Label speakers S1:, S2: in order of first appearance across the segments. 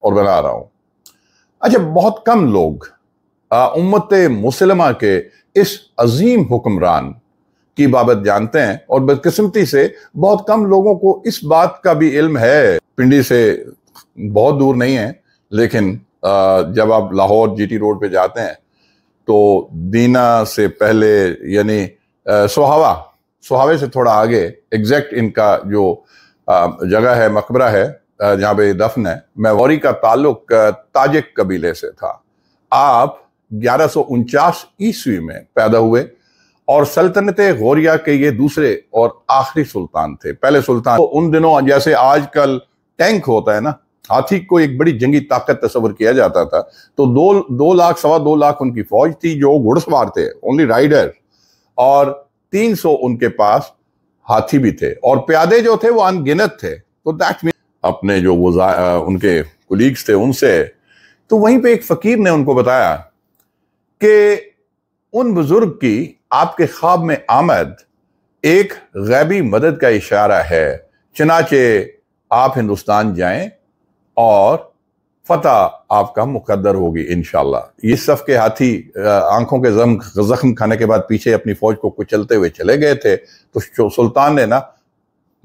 S1: اور بنا رہا ہوں۔ اچھا، بہت کم لوگ امت مسلمہ کے اس عظیم حکمران کی بابت جانتے ہیں، اور بدقسمتی سے بہت کم لوگوں کو اس بات کا بھی علم ہے۔ پنڈی سے بہت دور نہیں ہے، لیکن جب آپ لاہور جی ٹی روڈ پہ جاتے ہیں تو دینا سے پہلے یعنی سہاوے سے تھوڑا آگے ایگزیکٹ ان کا جو جگہ ہے، مقبرہ ہے جہاں پہ دفن ہے، میں غوری کا تعلق تاجک قبیلے سے تھا۔ آپ 1149 عیسوی میں پیدا ہوئے اور سلطنت غوریہ کے یہ دوسرے اور آخری سلطان تھے۔ پہلے سلطان تو ان دنوں جیسے آج کل ٹینک ہوتا ہے نا، ہاتھی کو ایک بڑی جنگی طاقت تصور کیا جاتا تھا، تو 2 لاکھ 2.25 لاکھ ان کی فوج تھی جو گھڑ سوار تھے، اونلی رائڈر، اور 300 ان کے پاس ہاتھی بھی تھے، اور پیادے جو تھے وہ ان گنت تھے۔ تو دیٹ مین اپنے جو ان کے کولیگز تھے ان سے، تو وہیں پہ ایک فقیر نے ان کو بتایا کہ ان بزرگ کی آپ کے خواب میں آمد ایک غیبی مدد کا اشارہ ہے، چنانچہ آپ ہندوستان جائیں اور فتح آپ کا مقدر ہوگی انشاءاللہ۔ یہ صف کے ہاتھی آنکھوں کے زخم کھانے کے بعد پیچھے اپنی فوج کو کچلتے ہوئے چلے گئے تھے، تو سلطان نے نا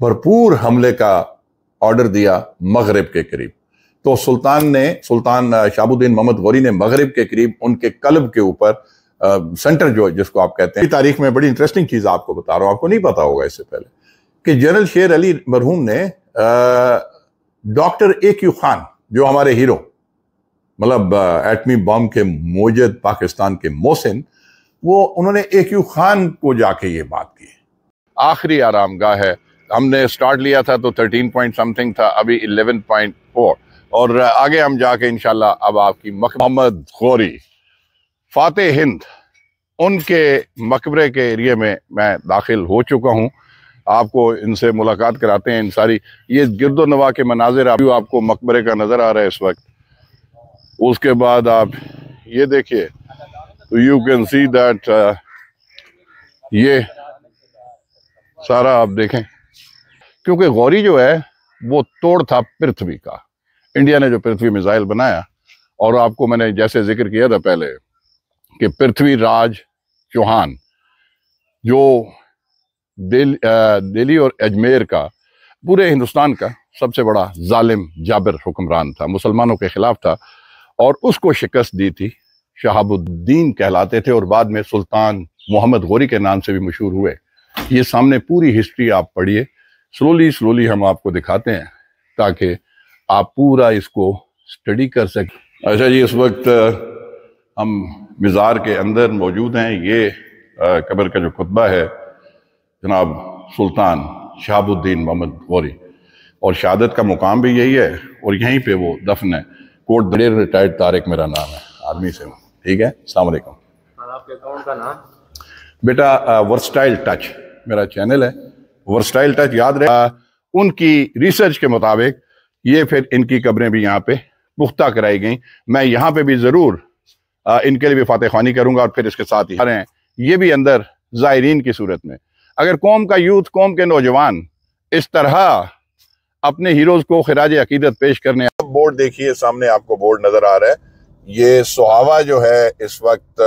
S1: بھرپور حملے کا آرڈر دیا مغرب کے قریب۔ تو سلطان شہاب الدین محمد غوری نے مغرب کے قریب ان کے قلب کے اوپر سینٹر جو جس کو آپ کہتے ہیں، تاریخ میں بڑی انٹرسٹنگ چیز آپ کو بتا رہا ہوں، آپ کو نہیں پتا ہوگا اس سے پہلے، کہ جنرل شیر علی مرحوم نے ڈاکٹر اے خان جو ہمارے ہیرو، مطلب ایٹمی بم کے موجد پاکستان کے محسن، انہوں نے اے خان کو جا کے یہ بات کی۔ آخری آرام گاہ ہے، ہم نے سٹارٹ لیا تھا تو 13 پوائنٹ سمتھنگ تھا، ابھی 11.4، اور آگے ہم جا کے انشاءاللہ اب آپ کی محمد غوری فاتح ہند، ان کے مقبرے کے ایریے میں داخل ہو چکا ہوں۔ آپ کو ان سے ملاقات کراتے ہیں، ان ساری یہ گرد و نواح کے مناظر آپ کو مقبرے کا نظر آ رہا ہے اس وقت۔ اس کے بعد آپ یہ دیکھیے تو یو کین سی دیٹ، یہ سارا آپ دیکھیں، کیونکہ غوری جو ہے وہ توڑ تھا پرتھوی کا۔ انڈیا نے جو پرتھوی میزائل بنایا، اور آپ کو میں نے جیسے ذکر کیا تھا پہلے کہ پرتھوی راج چوہان جو دہلی اور اجمیر کا، پورے ہندوستان کا سب سے بڑا ظالم جابر حکمران تھا، مسلمانوں کے خلاف تھا، اور اس کو شکست دی تھی۔ شہاب الدین کہلاتے تھے، اور بعد میں سلطان محمد غوری کے نام سے بھی مشہور ہوئے۔ یہ سامنے پوری ہسٹری آپ پڑھیے، سلولی ہم آپ کو دکھاتے ہیں تاکہ آپ پورا اس کو سٹڈی کر سکیں۔ اچھا جی، اس وقت ہم مزار کے اندر موجود ہیں۔ یہ قبر کا جو خطبہ ہے جناب سلطان شہاب الدین محمد غوری، اور شہادت کا مقام بھی یہی ہے، اور یہیں پہ وہ دفن ہے۔ کوٹ دلیر ریٹائرڈ طارق میرا نام ہے، آرمی سے ہوں، ٹھیک ہے؟ السلام علیکم۔
S2: اور آپ کے اکاؤنٹ کا نام؟
S1: بیٹا ورسٹائل ٹچ میرا چینل ہے، ورسٹائل ٹچ یاد رہے۔ ان کی ریسرچ کے مطابق یہ پھر ان کی قبریں بھی یہاں پہ پختہ کرائی گئیں۔ میں یہاں پہ بھی ضرور ان کے لیے بھی فاتح خوانی کروں گا، اور پھر اس کے ساتھ ہی یہ بھی اندر زائرین کی صورت میں، اگر قوم کا یوتھ، قوم کے نوجوان اس طرح اپنے ہیروز کو خراج عقیدت پیش کرنے۔ بورڈ دیکھیے، سامنے آپ کو بورڈ نظر آ رہا ہے۔ یہ سہاوا جو ہے اس وقت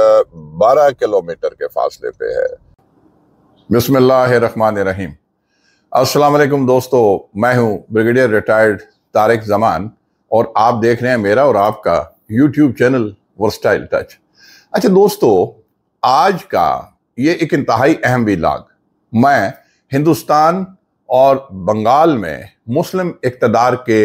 S1: 12 کلومیٹر کے فاصلے پہ ہے۔ بسم اللہ الرحمن الرحیم۔ السلام علیکم دوستو، میں ہوں بریگیڈیئر ریٹائرڈ طارق زمان، اور آپ دیکھ رہے ہیں میرا اور آپ کا یوٹیوب چینل ورسٹائل ٹچ۔ اچھا دوستو، آج کا یہ ایک انتہائی اہم ویلاگ میں ہندوستان اور بنگال میں مسلم اقتدار کے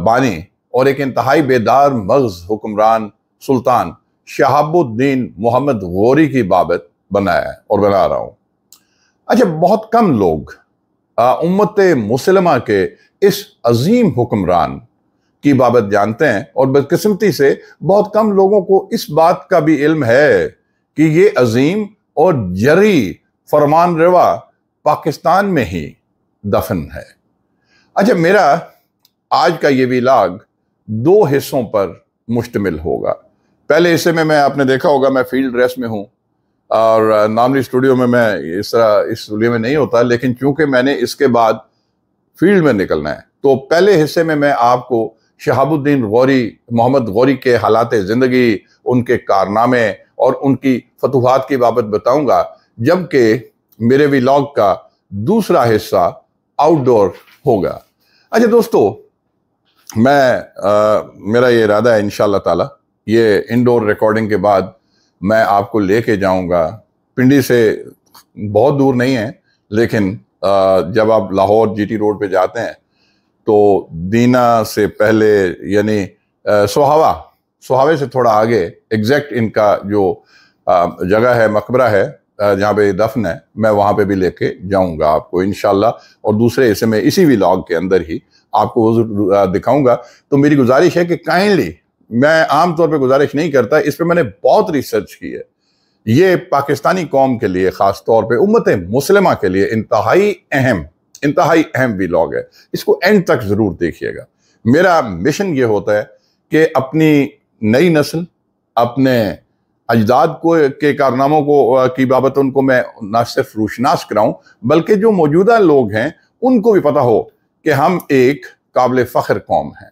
S1: بانی اور ایک انتہائی بیدار مغز حکمران سلطان شہاب الدین محمد غوری کی بابت بنایا ہے اور بنا رہا ہوں۔ اچھا، بہت کم لوگ امت مسلمہ کے اس عظیم حکمران کی بابت جانتے ہیں، اور بدقسمتی سے بہت کم لوگوں کو اس بات کا بھی علم ہے کہ یہ عظیم اور جری فرمان روا پاکستان میں ہی دفن ہے۔ اچھا، میرا آج کا یہ ویلاگ 2 حصوں پر مشتمل ہوگا۔ پہلے حصے میں آپ نے دیکھا ہوگا میں فیلڈ ڈریس میں ہوں، اور ناملی اسٹوڈیو میں اس طرح اس اسٹوڈیو میں نہیں ہوتا، لیکن چونکہ میں نے اس کے بعد فیلڈ میں نکلنا ہے، تو پہلے حصے میں آپ کو شہاب الدین غوری محمد غوری کے حالات زندگی، ان کے کارنامے اور ان کی فتوحات کی بابت بتاؤں گا، جبکہ میرے ویلاگ کا دوسرا حصہ آؤٹ ڈور ہوگا۔ اچھا دوستو، میرا یہ ارادہ ہے انشاءاللہ تعالی یہ انڈور ریکارڈنگ کے بعد میں آپ کو لے کے جاؤں گا۔ پنڈی سے بہت دور نہیں ہے، لیکن جب آپ لاہور جی ٹی روڈ پہ جاتے ہیں تو دینا سے پہلے یعنی سہاوے سے تھوڑا آگے ایگزیکٹ ان کا جو جگہ ہے، مقبرہ ہے جہاں پہ دفن ہے، میں وہاں پہ بھی لے کے جاؤں گا آپ کو انشاءاللہ، اور دوسرے حصے میں اسی ویلاگ کے اندر ہی آپ کو دکھاؤں گا۔ تو میری گزارش ہے کہ کائنڈلی، میں عام طور پہ گزارش نہیں کرتا، اس پہ میں نے بہت ریسرچ کی ہے، یہ پاکستانی قوم کے لیے، خاص طور پہ امت مسلمہ کے لیے انتہائی اہم ویلاگ ہے، اس کو اینڈ تک ضرور دیکھیے گا۔ میرا مشن یہ ہوتا ہے کہ اپنی نئی نسل، اپنے اجداد کے کارناموں کی بابت ان کو میں نہ صرف روشناس کراؤں، بلکہ جو موجودہ لوگ ہیں ان کو بھی پتہ ہو کہ ہم ایک قابل فخر قوم ہیں۔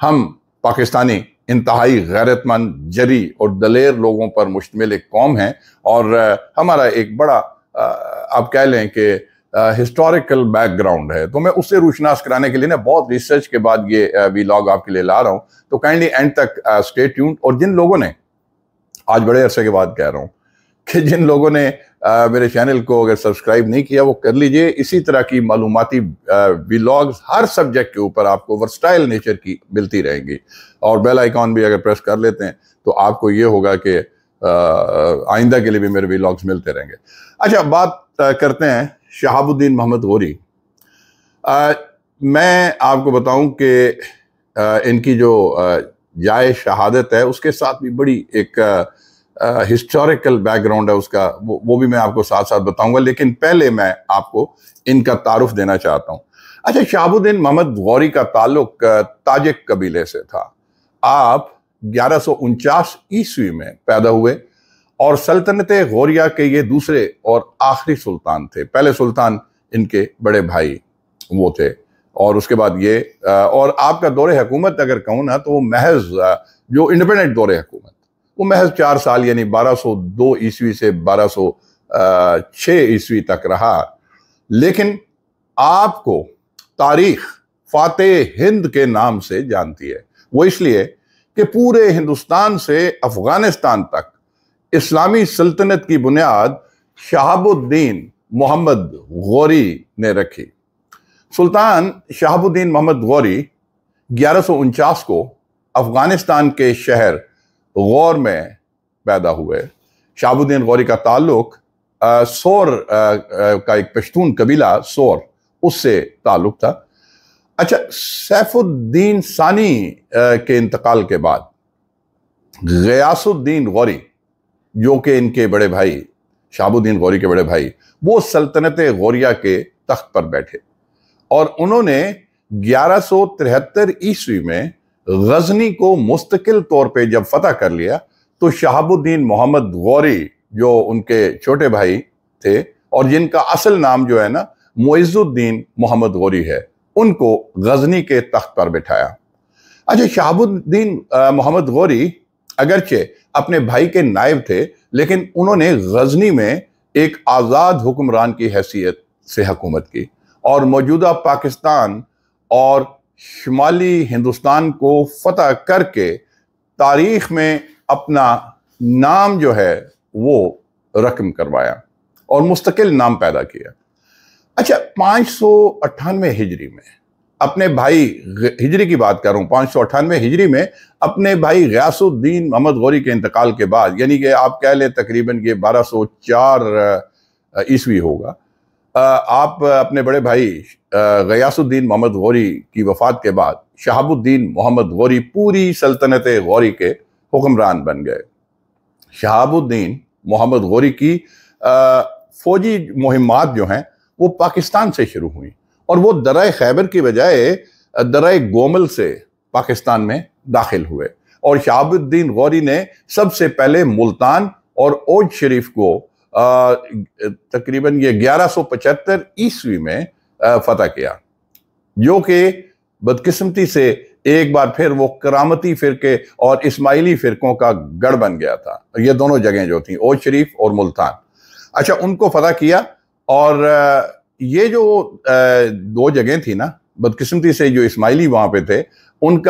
S1: ہم پاکستانی انتہائی غیرت مند، جری اور دلیر لوگوں پر مشتمل ایک قوم ہیں، اور ہمارا ایک بڑا آپ کہہ لیں کہ ہسٹوریکل بیک گراؤنڈ ہے۔ تو میں اس سے روشناس کرانے کے لیے نا بہت ریسرچ کے بعد یہ ویلاگ آپ کے لیے لا رہا ہوں، تو کائنڈلی اینڈ تک اسٹے ٹیونڈ۔ اور جن لوگوں نے، آج بڑے عرصے کے بعد کہہ رہا ہوں کہ جن لوگوں نے میرے چینل کو اگر سبسکرائب نہیں کیا وہ کر لیجئے، اسی طرح کی معلوماتی ویلاگز ہر سبجیکٹ کے اوپر آپ کو ورسٹائل نیچر کی ملتی رہیں گی، اور بیل آئیکن بھی اگر پریس کر لیتے ہیں تو آپ کو یہ ہوگا کہ آئندہ کے لیے بھی میرے ویلاگز ملتے رہیں گے۔ اچھا، بات کرتے ہیں شہاب الدین محمد غوری۔ میں آپ کو بتاؤں کہ ان کی جو جائے شہادت ہے اس کے ساتھ بھی بڑی ایک ہسٹوریکل بیک گراؤنڈ ہے اس کا، وہ بھی میں آپ کو ساتھ ساتھ بتاؤں گا، لیکن پہلے میں آپ کو ان کا تعارف دینا چاہتا ہوں۔ اچھا، شہاب الدین محمد غوری کا تعلق تاجک قبیلے سے تھا۔ آپ 1149 عیسوی میں پیدا ہوئے اور سلطنت غوریہ کے یہ دوسرے اور آخری سلطان تھے۔ پہلے سلطان ان کے بڑے بھائی وہ تھے، اور اس کے بعد یہ اور آپ کا دور حکومت اگر کہوں نا تو وہ محض جو انڈیپینڈنٹ دور حکومت وہ محض 4 سال یعنی 1202 عیسوی سے 1206 عیسوی تک رہا۔ لیکن آپ کو تاریخ فاتح ہند کے نام سے جانتی ہے، وہ اس لیے کہ پورے ہندوستان سے افغانستان تک اسلامی سلطنت کی بنیاد شہاب الدین محمد غوری نے رکھی۔ سلطان شہاب الدین محمد غوری 1149 کو افغانستان کے شہر غور میں پیدا ہوئے۔ شہاب الدین غوری کا تعلق سور کا ایک پشتون قبیلہ سور، اس سے تعلق تھا۔ اچھا، سیف الدین ثانی کے انتقال کے بعد غیاث الدین غوری، جو کہ ان کے بڑے بھائی شہاب الدین غوری کے بڑے بھائی، وہ سلطنت غوریہ کے تخت پر بیٹھے، اور انہوں نے 1173 عیسوی میں غزنی کو مستقل طور پہ جب فتح کر لیا تو شہاب الدین محمد غوری، جو ان کے چھوٹے بھائی تھے اور جن کا اصل نام جو ہے نا معز الدین محمد غوری ہے، ان کو غزنی کے تخت پر بٹھایا۔ اچھا، شہاب الدین محمد غوری اگرچہ اپنے بھائی کے نائب تھے، لیکن انہوں نے غزنی میں ایک آزاد حکمران کی حیثیت سے حکومت کی، اور موجودہ پاکستان اور شمالی ہندوستان کو فتح کر کے تاریخ میں اپنا نام جو ہے وہ رقم کروایا اور مستقل نام پیدا کیا۔ اچھا، 598 ہجری میں اپنے بھائی، ہجری کی بات کر رہا ہوں، 598 ہجری میں اپنے بھائی غیاث الدین محمد غوری کے انتقال کے بعد، یعنی کہ آپ کہہ لیں تقریباً یہ 1204 عیسوی ہوگا، آپ اپنے بڑے بھائی غیاث الدین محمد غوری کی وفات کے بعد شہاب الدین محمد غوری پوری سلطنت غوری کے حکمران بن گئے۔ شہاب الدین محمد غوری کی فوجی مہمات جو ہیں وہ پاکستان سے شروع ہوئیں، اور وہ درہ خیبر کی بجائے درہ گومل سے پاکستان میں داخل ہوئے، اور شہاب الدین غوری نے سب سے پہلے ملتان اور اوج شریف کو تقریباً یہ 1175 عیسوی میں فتح کیا، جو کہ بدقسمتی سے ایک بار پھر وہ کرامتی فرقے اور اسماعیلی فرقوں کا گڑھ بن گیا تھا. یہ دونوں جگہیں جو تھیں اوج شریف اور ملتان. اچھا ان کو فتح کیا اور یہ جو دو جگہیں تھیں نا بدقسمتی سے جو اسماعیلی وہاں پہ تھے ان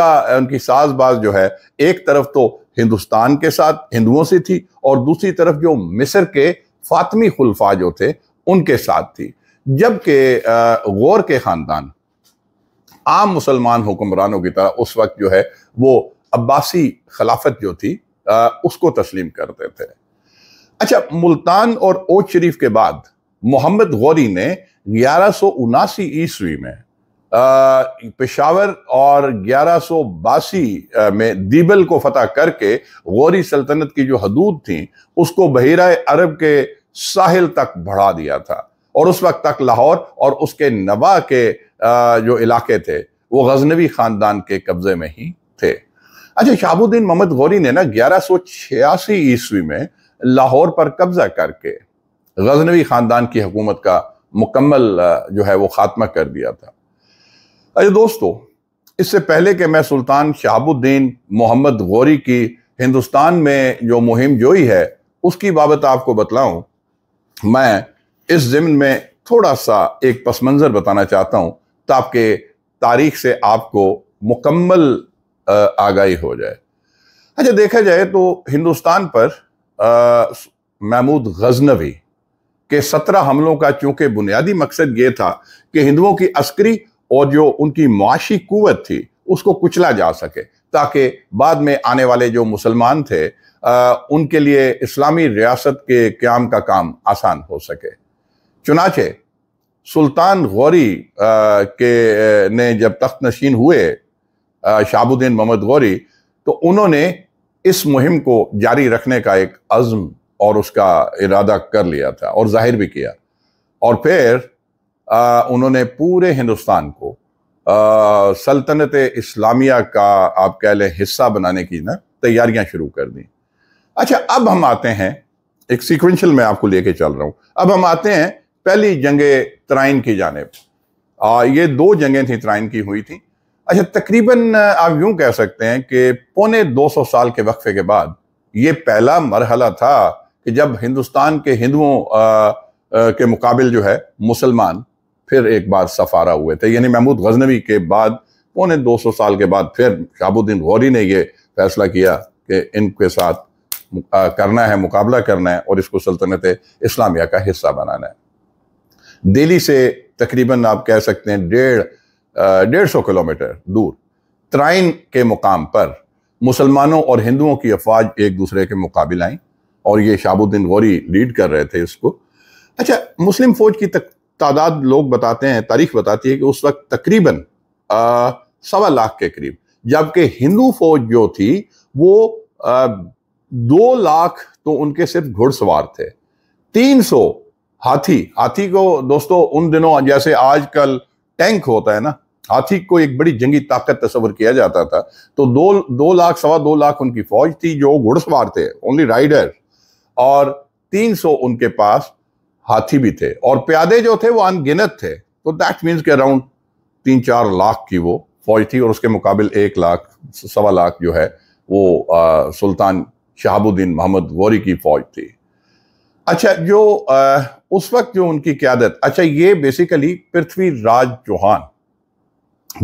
S1: کی ساز باز جو ہے ایک طرف تو ہندوستان کے ساتھ ہندوؤں سے تھی اور دوسری طرف جو مصر کے فاطمی خلفاء جو تھے ان کے ساتھ تھی. جبکہ غور کے خاندان عام مسلمان حکمرانوں کی طرح اس وقت جو ہے وہ عباسی خلافت جو تھی اس کو تسلیم کرتے تھے. اچھا ملتان اور اوج شریف کے بعد محمد غوری نے 1179 عیسوی میں پشاور اور 1182 میں دیبل کو فتح کر کے غوری سلطنت کی جو حدود تھیں اس کو بحیرہ عرب کے ساحل تک بڑھا دیا تھا اور اس وقت تک لاہور اور اس کے نواح کے جو علاقے تھے وہ غزنوی خاندان کے قبضے میں ہی تھے. اچھا شہاب الدین محمد غوری نے نا 1186 عیسوی میں لاہور پر قبضہ کر کے غزنوی خاندان کی حکومت کا مکمل جو ہے وہ خاتمہ کر دیا تھا. اچھا دوستو اس سے پہلے کہ میں سلطان شہاب الدین محمد غوری کی ہندوستان میں جو مہم جوئی ہے اس کی بابت آپ کو بتلاؤں، میں اس ضمن میں تھوڑا سا ایک پس منظر بتانا چاہتا ہوں تاکہ تاریخ سے آپ کو مکمل آگاہی ہو جائے. اچھا دیکھا جائے تو ہندوستان پر محمود غزنوی کے 17 حملوں کا چونکہ بنیادی مقصد یہ تھا کہ ہندوؤں کی عسکری اور جو ان کی معاشی قوت تھی اس کو کچلا جا سکے تاکہ بعد میں آنے والے جو مسلمان تھے ان کے لیے اسلامی ریاست کے قیام کا کام آسان ہو سکے. چنانچہ سلطان غوری نے جب تخت نشین ہوئے شہاب الدین محمد غوری تو انہوں نے اس مہم کو جاری رکھنے کا ایک عزم اور اس کا ارادہ کر لیا تھا اور ظاہر بھی کیا اور پھر انہوں نے پورے ہندوستان کو سلطنت اسلامیہ کا آپ کہہ لیں حصہ بنانے کی نا تیاریاں شروع کر دیں. اچھا اب ہم آتے ہیں ایک سیکوینشل میں آپ کو لے کے چل رہا ہوں. اب ہم آتے ہیں پہلی جنگ ترائن کی جانب. یہ 2 جنگیں تھیں ترائن کی ہوئی تھیں. اچھا تقریباً آپ یوں کہہ سکتے ہیں کہ پونے 200 سال کے وقفے کے بعد یہ پہلا مرحلہ تھا کہ جب ہندوستان کے ہندوؤں کے مقابل جو ہے مسلمان پھر ایک بار سفارہ ہوئے تھے. یعنی محمود غزنوی کے بعد پونے 200 سال کے بعد پھر شہاب الدین غوری نے یہ فیصلہ کیا کہ ان کے ساتھ کرنا ہے، مقابلہ کرنا ہے اور اس کو سلطنت اسلامیہ کا حصہ بنانا ہے. دہلی سے تقریباً آپ کہہ سکتے ہیں 150 کلومیٹر دور ترائن کے مقام پر مسلمانوں اور ہندوؤں کی افواج ایک دوسرے کے مقابل آئیں اور یہ شہاب الدین غوری لیڈ کر رہے تھے اس کو. اچھا مسلم فوج کی تعداد لوگ بتاتے ہیں، تاریخ بتاتی ہے کہ اس وقت تقریباً 1.25 لاکھ کے قریب، جبکہ ہندو فوج جو تھی وہ 2 لاکھ تو ان کے صرف گھڑ سوار تھے. 300 ہاتھی کو دوستو ان دنوں جیسے آج کل ٹینک ہوتا ہے نا، ہاتھی کو ایک بڑی جنگی طاقت تصور کیا جاتا تھا. تو 2 لاکھ 2.25 لاکھ ان کی فوج تھی جو گھڑ سوار تھے، اونلی رائڈر، اور 300 ان کے پاس ہاتھی بھی تھے اور پیادے جو تھے وہ ان گنت تھے. تو دیٹ مینز کہ اراؤنڈ 3-4 لاکھ کی وہ فوج تھی اور اس کے مقابل 1 لاکھ 1.25 لاکھ جو ہے وہ سلطان شہاب الدین محمد غوری کی فوج تھی. اچھا جو اس وقت جو ان کی قیادت، اچھا یہ بیسیکلی پرتھوی راج چوہان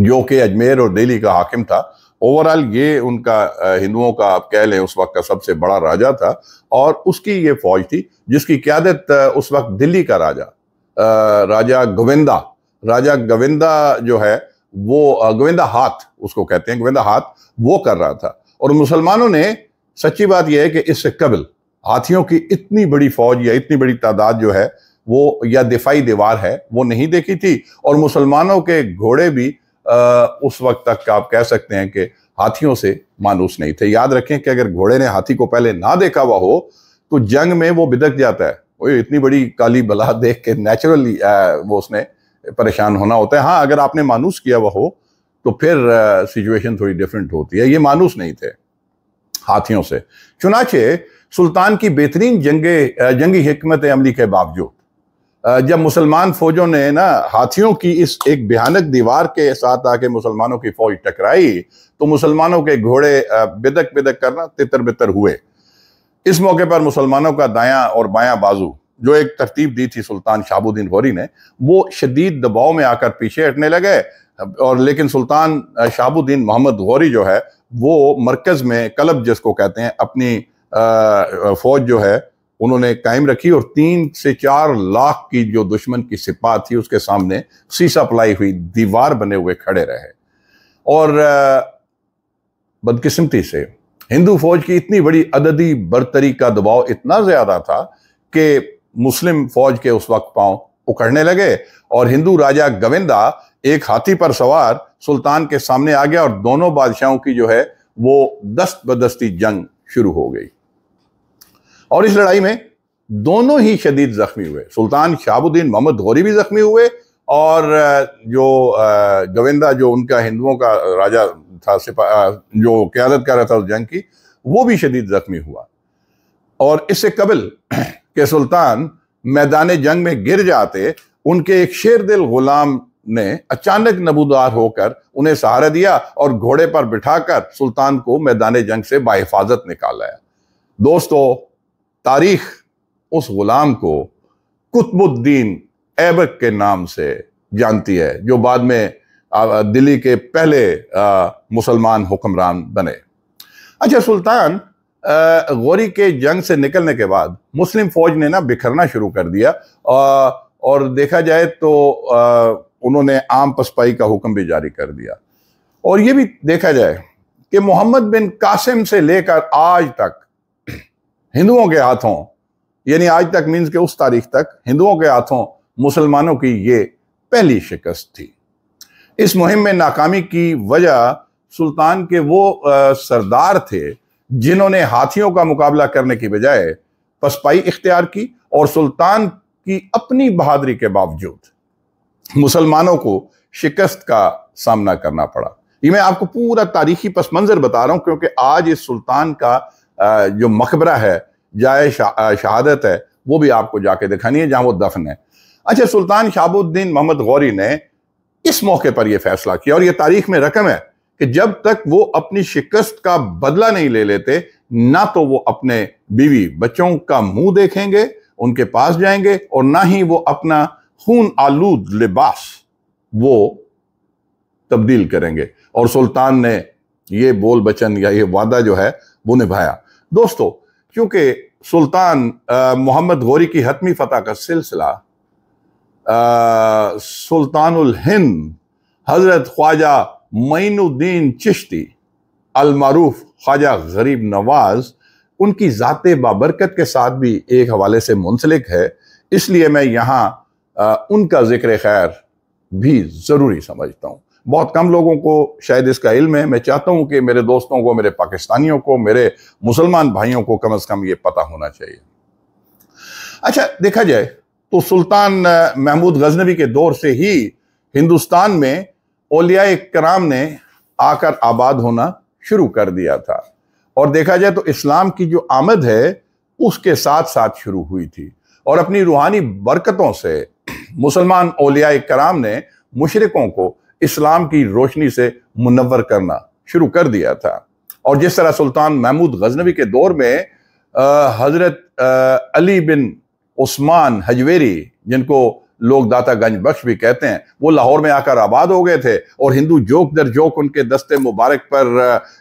S1: جو کہ اجمیر اور دہلی کا حاکم تھا، اوورال یہ ان کا ہندوؤں کا آپ کہہ لیں اس وقت کا سب سے بڑا راجہ تھا اور اس کی یہ فوج تھی جس کی قیادت اس وقت دلی کا راجہ گووندا جو ہے وہ گووندا ہاتھ اس کو کہتے ہیں، گووندا ہاتھ وہ کر رہا تھا. اور مسلمانوں نے سچی بات یہ ہے کہ اس سے قبل ہاتھیوں کی اتنی بڑی فوج یا اتنی بڑی تعداد جو ہے وہ یا دفاعی دیوار ہے وہ نہیں دیکھی تھی اور مسلمانوں کے گھوڑے بھی اس وقت تک آپ کہہ سکتے ہیں کہ ہاتھیوں سے مانوس نہیں تھے. یاد رکھیں کہ اگر گھوڑے نے ہاتھی کو پہلے نہ دیکھا ہوا ہو تو جنگ میں وہ بدک جاتا ہے. اتنی بڑی کالی بلا دیکھ کے نیچرلی وہ اس نے پریشان ہونا ہوتا ہے. ہاں اگر آپ نے مانوس کیا ہوا ہو تو پھر سچویشن تھوڑی ڈیفرنٹ ہوتی ہے. یہ مانوس نہیں تھے ہاتھیوں سے. چنانچہ سلطان کی بہترین جنگی حکمت عملی کے باوجود جب مسلمان فوجوں نے نا ہاتھیوں کی اس ایک بھیانک دیوار کے ساتھ آ کے مسلمانوں کی فوج ٹکرائی تو مسلمانوں کے گھوڑے بدک بدک کرنا تتر بتر ہوئے۔ اس موقع پر مسلمانوں کا دایاں اور بایاں بازو، جو ایک ترتیب دی تھی سلطان شہاب الدین غوری نے، وہ شدید دباؤ میں آ کر پیچھے ہٹنے لگے، اور لیکن سلطان شہاب الدین محمد غوری جو ہے وہ مرکز میں قلب جس کو کہتے ہیں اپنی فوج جو ہے انہوں نے قائم رکھی، اور 3 سے 4 لاکھ کی جو دشمن کی سپاہ تھی اس کے سامنے سیسا پلائی ہوئی دیوار بنے ہوئے کھڑے رہے۔ اور بدقسمتی سے ہندو فوج کی اتنی بڑی عددی برتری کا دباؤ اتنا زیادہ تھا کہ مسلم فوج کے اس وقت پاؤں اکھڑنے لگے، اور ہندو راجہ گویندا ایک ہاتھی پر سوار سلطان کے سامنے آ گیا، اور دونوں بادشاہوں کی جو ہے وہ دست بدستی جنگ شروع ہو گئی۔ اور اس لڑائی میں دونوں ہی شدید زخمی ہوئے، سلطان شہاب الدین محمد غوری بھی زخمی ہوئے، اور جو گویندا جو ان کا ہندوؤں کا راجہ تھا جو قیادت کر رہا تھا اس جنگ کی، وہ بھی شدید زخمی ہوا۔ اور اس سے قبل کہ سلطان میدان جنگ میں گر جاتے، ان کے ایک شیر دل غلام نے اچانک نبودار ہو کر انہیں سہارا دیا اور گھوڑے پر بٹھا کر سلطان کو میدان جنگ سے بحفاظت نکال لایا۔ دوستو، تاریخ اس غلام کو قطب الدین ایبک کے نام سے جانتی ہے، جو بعد میں دلی کے پہلے مسلمان حکمران بنے۔ اچھا، سلطان غوری کے جنگ سے نکلنے کے بعد مسلم فوج نے نا بکھرنا شروع کر دیا، اور دیکھا جائے تو انہوں نے عام پسپائی کا حکم بھی جاری کر دیا۔ اور یہ بھی دیکھا جائے کہ محمد بن قاسم سے لے کر آج تک ہندوؤں کے ہاتھوں، یعنی آج تک مینز کہ اس تاریخ تک ہندوؤں کے ہاتھوں مسلمانوں کی یہ پہلی شکست تھی۔ اس مہم میں ناکامی کی وجہ سلطان کے وہ سردار تھے جنہوں نے ہاتھیوں کا مقابلہ کرنے کی بجائے پسپائی اختیار کی، اور سلطان کی اپنی بہادری کے باوجود مسلمانوں کو شکست کا سامنا کرنا پڑا۔ یہ میں آپ کو پورا تاریخی پس منظر بتا رہا ہوں، کیونکہ آج اس سلطان کا جو مقبرہ ہے، جائے شہادت ہے، وہ بھی آپ کو جا کے دکھانی ہے جہاں وہ دفن ہے۔ اچھا، سلطان شہاب الدین محمد غوری نے اس موقع پر یہ فیصلہ کیا، اور یہ تاریخ میں رقم ہے کہ جب تک وہ اپنی شکست کا بدلہ نہیں لے لیتے، نہ تو وہ اپنے بیوی بچوں کا منہ دیکھیں گے، ان کے پاس جائیں گے، اور نہ ہی وہ اپنا خون آلود لباس وہ تبدیل کریں گے۔ اور سلطان نے یہ بول بچن یا یہ وعدہ جو ہے وہ نبھایا۔ دوستو، کیونکہ سلطان محمد غوری کی حتمی فتح کا سلسلہ سلطان الہند حضرت خواجہ معین الدین چشتی المعروف خواجہ غریب نواز ان کی ذات بابرکت کے ساتھ بھی ایک حوالے سے منسلک ہے، اس لیے میں یہاں ان کا ذکر خیر بھی ضروری سمجھتا ہوں۔ بہت کم لوگوں کو شاید اس کا علم ہے، میں چاہتا ہوں کہ میرے دوستوں کو، میرے پاکستانیوں کو، میرے مسلمان بھائیوں کو کم از کم یہ پتہ ہونا چاہیے۔ اچھا، دیکھا جائے تو سلطان محمود غزنوی کے دور سے ہی ہندوستان میں اولیاء کرام نے آ کر آباد ہونا شروع کر دیا تھا، اور دیکھا جائے تو اسلام کی جو آمد ہے اس کے ساتھ ساتھ شروع ہوئی تھی، اور اپنی روحانی برکتوں سے مسلمان اولیاء کرام نے مشرکوں کو اسلام کی روشنی سے منور کرنا شروع کر دیا تھا۔ اور جس طرح سلطان محمود غزنوی کے دور میں حضرت علی بن عثمان حجویری، جن کو لوگ داتا گنج بخش بھی کہتے ہیں، وہ لاہور میں آ کر آباد ہو گئے تھے، اور ہندو جوک در جوک ان کے دستے مبارک پر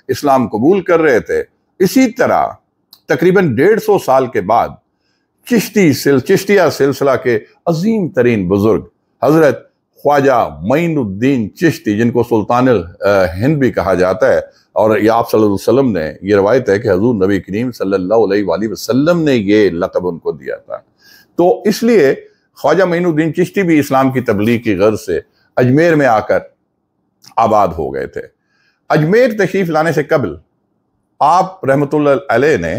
S1: اسلام قبول کر رہے تھے۔ اسی طرح تقریباً 150 سال کے بعد چشتیہ سلسلہ کے عظیم ترین بزرگ حضرت خواجہ معین الدین چشتی، جن کو سلطان الہند بھی کہا جاتا ہے، اور یہ آپ صلی اللہ علیہ وسلم نے، یہ روایت ہے کہ حضور نبی کریم صلی اللہ علیہ وآلہ وسلم نے یہ لقب ان کو دیا تھا، تو اس لیے خواجہ معین الدین چشتی بھی اسلام کی تبلیغ کی غرض سے اجمیر میں آ کر آباد ہو گئے تھے۔ اجمیر تشریف لانے سے قبل آپ رحمۃ اللہ علیہ نے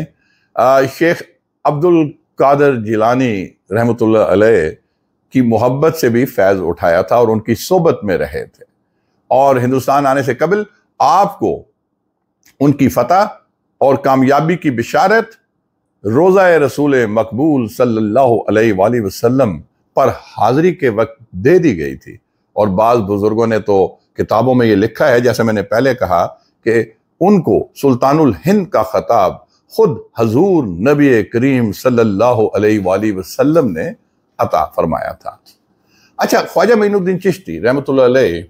S1: شیخ عبد القادر جیلانی رحمۃ اللہ علیہ کی محبت سے بھی فیض اٹھایا تھا، اور ان کی صحبت میں رہے تھے، اور ہندوستان آنے سے قبل آپ کو ان کی فتح اور کامیابی کی بشارت روضہ رسول مقبول صلی اللہ علیہ وآلہ وسلم پر حاضری کے وقت دے دی گئی تھی، اور بعض بزرگوں نے تو کتابوں میں یہ لکھا ہے، جیسے میں نے پہلے کہا، کہ ان کو سلطان الہند کا خطاب خود حضور نبی کریم صلی اللہ علیہ وآلہ وسلم نے عطا فرمایا تھا۔ اچھا، خواجہ معین الدین چشتی رحمۃ اللہ علیہ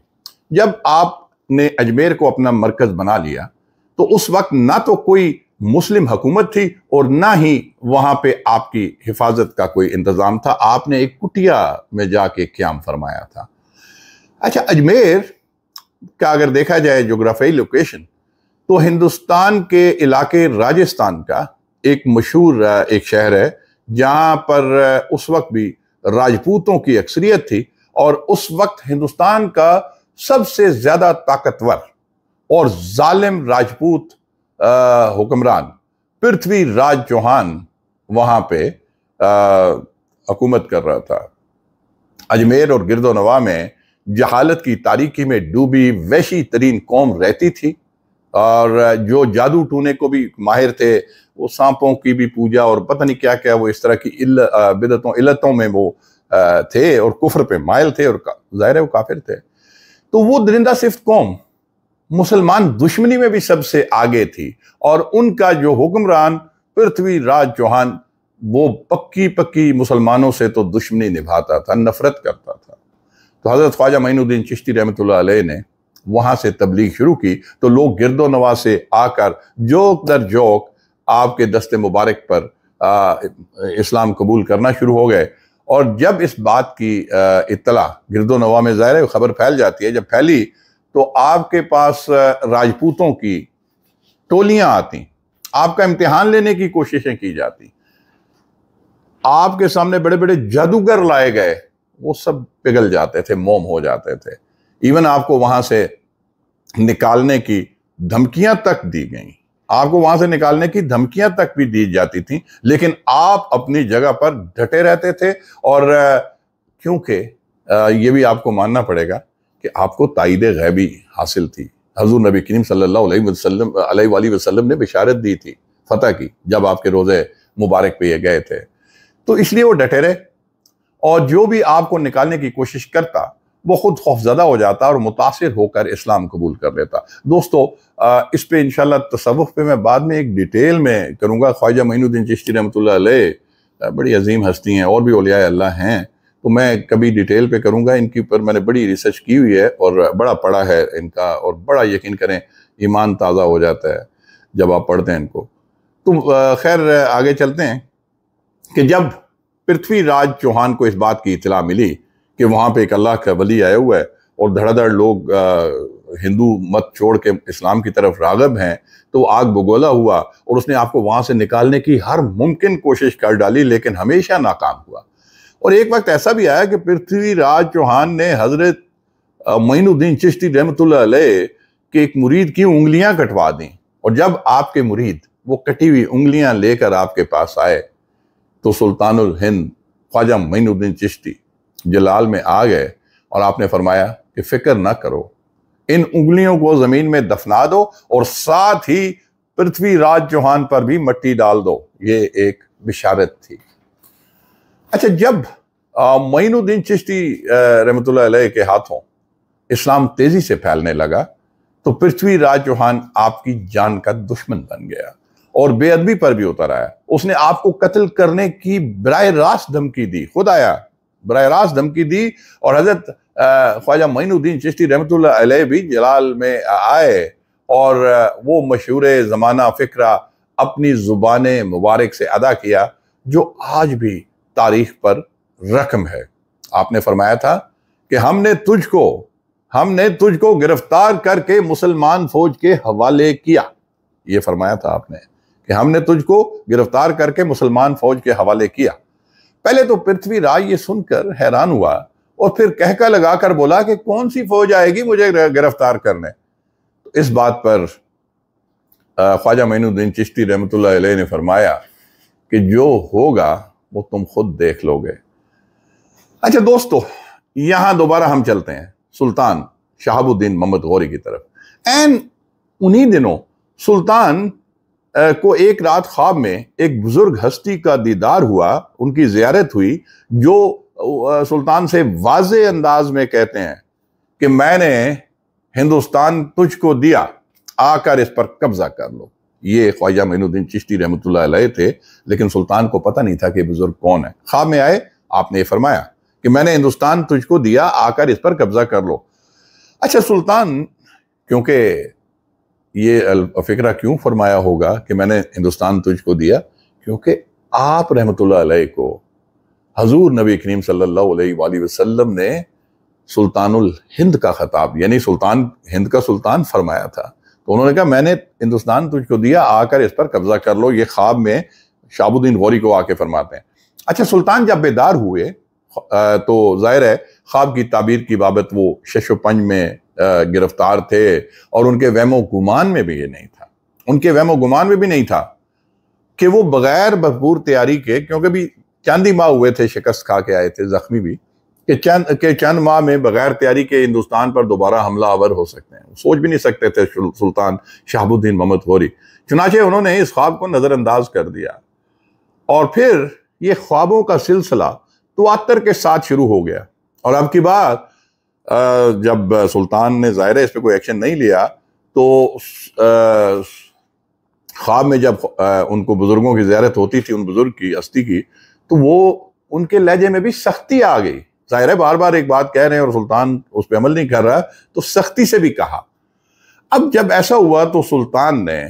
S1: جب آپ نے اجمیر کو اپنا مرکز بنا لیا تو اس وقت نہ تو کوئی مسلم حکومت تھی اور نہ ہی وہاں پہ آپ کی حفاظت کا کوئی انتظام تھا، آپ نے ایک کٹیا میں جا کے قیام فرمایا تھا۔ اچھا، اجمیر کا اگر دیکھا جائے جغرافیائی لوکیشن تو ہندوستان کے علاقے راجستھان کا ایک مشہور ایک شہر ہے، جہاں پر اس وقت بھی راجپوتوں کی اکثریت تھی، اور اس وقت ہندوستان کا سب سے زیادہ طاقتور اور ظالم راجپوت حکمران پرتھوی راج چوہان وہاں پہ حکومت کر رہا تھا۔ اجمیر اور گرد و نواح میں جہالت کی تاریکی میں ڈوبی وحشی ترین قوم رہتی تھی، اور جو جادو ٹونے کو بھی ماہر تھے، وہ سانپوں کی بھی پوجا اور پتہ نہیں کیا کیا، وہ اس طرح کی بدعتوں علتوں میں وہ تھے، اور کفر پہ مائل تھے، اور ظاہر ہے وہ کافر تھے۔ تو وہ درندہ صفت قوم مسلمان دشمنی میں بھی سب سے آگے تھی، اور ان کا جو حکمران پرتھوی راج چوہان وہ پکی مسلمانوں سے تو دشمنی نبھاتا تھا، نفرت کرتا تھا۔ تو حضرت خواجہ معین الدین چشتی رحمۃ اللہ علیہ نے وہاں سے تبلیغ شروع کی، تو لوگ گرد و نواح سے آ کر جوک در جوک آپ کے دست مبارک پر اسلام قبول کرنا شروع ہو گئے۔ اور جب اس بات کی اطلاع گرد و نواح میں ظاہر خبر پھیل جاتی ہے، جب پھیلی تو آپ کے پاس راجپوتوں کی ٹولیاں آتی، آپ کا امتحان لینے کی کوششیں کی جاتی، آپ کے سامنے بڑے بڑے جادوگر لائے گئے، وہ سب پگھل جاتے تھے، موم ہو جاتے تھے۔ ایون آپ کو وہاں سے نکالنے کی دھمکیاں تک دی گئیں، آپ کو وہاں سے نکالنے کی دھمکیاں تک بھی دی جاتی تھیں، لیکن آپ اپنی جگہ پر ڈٹے رہتے تھے۔ اور کیونکہ یہ بھی آپ کو ماننا پڑے گا کہ آپ کو تائید غیبی حاصل تھی، حضور نبی کریم صلی اللہ علیہ وآلہ وسلم نے بشارت دی تھی فتح کی، جب آپ کے روزے مبارک پہ یہ گئے تھے، تو اس لیے وہ ڈٹے رہے، اور جو بھی آپ کو نکالنے کی کوشش کرتا وہ خود خوفزدہ ہو جاتا اور متاثر ہو کر اسلام قبول کر لیتا۔ دوستو، اس پہ انشاءاللہ تصوف پہ میں بعد میں ایک ڈیٹیل میں کروں گا۔ خواجہ معین الدین چشتی رحمۃ اللہ علیہ بڑی عظیم ہستی ہیں، اور بھی اولیاء اللہ ہیں، تو میں کبھی ڈیٹیل پہ کروں گا۔ ان کے اوپر میں نے بڑی ریسرچ کی ہوئی ہے اور بڑا پڑھا ہے ان کا، اور بڑا یقین کریں ایمان تازہ ہو جاتا ہے جب آپ پڑھتے ہیں ان کو۔ تو خیر آگے چلتے ہیں کہ جب پرتھوی راج چوہان کو اس بات کی اطلاع ملی کہ وہاں پہ ایک اللہ کا ولی آیا ہوا ہے اور دھڑا دھڑ لوگ ہندو مت چھوڑ کے اسلام کی طرف راغب ہیں، تو وہ آگ بگولا ہوا، اور اس نے آپ کو وہاں سے نکالنے کی ہر ممکن کوشش کر ڈالی، لیکن ہمیشہ ناکام ہوا۔ اور ایک وقت ایسا بھی آیا کہ پرتھوی راج چوہان نے حضرت معین الدین چشتی رحمۃ اللہ علیہ کے ایک مرید کی انگلیاں کٹوا دیں، اور جب آپ کے مرید وہ کٹی ہوئی انگلیاں لے کر آپ کے پاس آئے تو سلطان الہند خواجہ معین الدین چشتی جلال میں آ گئے، اور آپ نے فرمایا کہ فکر نہ کرو، ان انگلیوں کو زمین میں دفنا دو اور ساتھ ہی پرتھوی راج چوہان پر بھی مٹی ڈال دو۔ یہ ایک بشارت تھی۔ اچھا، جب معین الدین چشتی رحمۃ اللہ علیہ کے ہاتھوں اسلام تیزی سے پھیلنے لگا تو پرتھوی راج چوہان آپ کی جان کا دشمن بن گیا اور بے ادبی پر بھی اتر آیا۔ اس نے آپ کو قتل کرنے کی براہ راست دھمکی دی، خود آیا براہ راست دھمکی دی، اور حضرت خواجہ معین الدین چشتی رحمۃ اللہ علیہ بھی جلال میں آئے، اور وہ مشہور زمانہ فقرہ اپنی زبان مبارک سے ادا کیا، جو آج بھی تاریخ پر رقم ہے۔ آپ نے فرمایا تھا کہ ہم نے تجھ کو گرفتار کر کے مسلمان فوج کے حوالے کیا۔ یہ فرمایا تھا آپ نے کہ ہم نے تجھ کو گرفتار کر کے مسلمان فوج کے حوالے کیا۔ پہلے تو پرتھوی راج یہ سن کر حیران ہوا، اور پھر کہکا لگا کر بولا کہ کون سی فوج آئے گی مجھے گرفتار کرنے۔ تو اس بات پر خواجہ معین الدین چشتی رحمۃ اللہ علیہ نے فرمایا کہ جو ہوگا وہ تم خود دیکھ لو گے۔ اچھا دوستو، یہاں دوبارہ ہم چلتے ہیں سلطان شہاب الدین محمد غوری کی طرف۔ انہی دنوں سلطان کو ایک رات خواب میں ایک بزرگ ہستی کا دیدار ہوا، ان کی زیارت ہوئی، جو سلطان سے واضح انداز میں کہتے ہیں کہ میں نے ہندوستان تجھ کو دیا، آ کر اس پر قبضہ کر لو۔ یہ خواجہ معین الدین چشتی رحمۃ اللہ علیہ تھے، لیکن سلطان کو پتہ نہیں تھا کہ بزرگ کون ہے۔ خواب میں آئے، آپ نے یہ فرمایا کہ میں نے ہندوستان تجھ کو دیا، آ کر اس پر قبضہ کر لو۔ اچھا، سلطان کیونکہ یہ فکرہ کیوں فرمایا ہوگا کہ میں نے ہندوستان تجھ کو دیا؟ کیونکہ آپ رحمۃ اللہ علیہ کو حضور نبی کریم صلی اللہ علیہ وآلہ وسلم نے سلطان الہند کا خطاب، یعنی سلطان ہند کا سلطان فرمایا تھا، تو انہوں نے کہا میں نے ہندوستان تجھ کو دیا، آ کر اس پر قبضہ کر لو۔ یہ خواب میں شہاب الدین غوری کو آ کے فرماتے ہیں۔ اچھا، سلطان جب بیدار ہوئے تو ظاہر ہے خواب کی تعبیر کی بابت وہ شش و پنج میں گرفتار تھے، اور ان کے وہم و گمان میں بھی یہ نہیں تھا، ان کے وہم و گمان میں بھی نہیں تھا کہ وہ بغیر بھرپور تیاری کے، کیونکہ بھی چند ہی ماہ ہوئے تھے، شکست کھا کے آئے تھے، زخمی بھی، کہ چند ماہ میں بغیر تیاری کے ہندوستان پر دوبارہ حملہ آور ہو سکتے ہیں، سوچ بھی نہیں سکتے تھے سلطان شہاب الدین محمد غوری۔ چنانچہ انہوں نے اس خواب کو نظر انداز کر دیا، اور پھر یہ خوابوں کا سلسلہ تواتر کے ساتھ شروع ہو گیا۔ اور اب کی بات جب سلطان نے ظاہر ہے اس پہ کوئی ایکشن نہیں لیا، تو خواب میں جب ان کو بزرگوں کی زیارت ہوتی تھی، ان بزرگ کی ہستی کی، تو وہ ان کے لہجے میں بھی سختی آ گئی۔ ظاہر ہے بار بار ایک بات کہہ رہے ہیں اور سلطان اس پہ عمل نہیں کر رہا، تو سختی سے بھی کہا۔ اب جب ایسا ہوا تو سلطان نے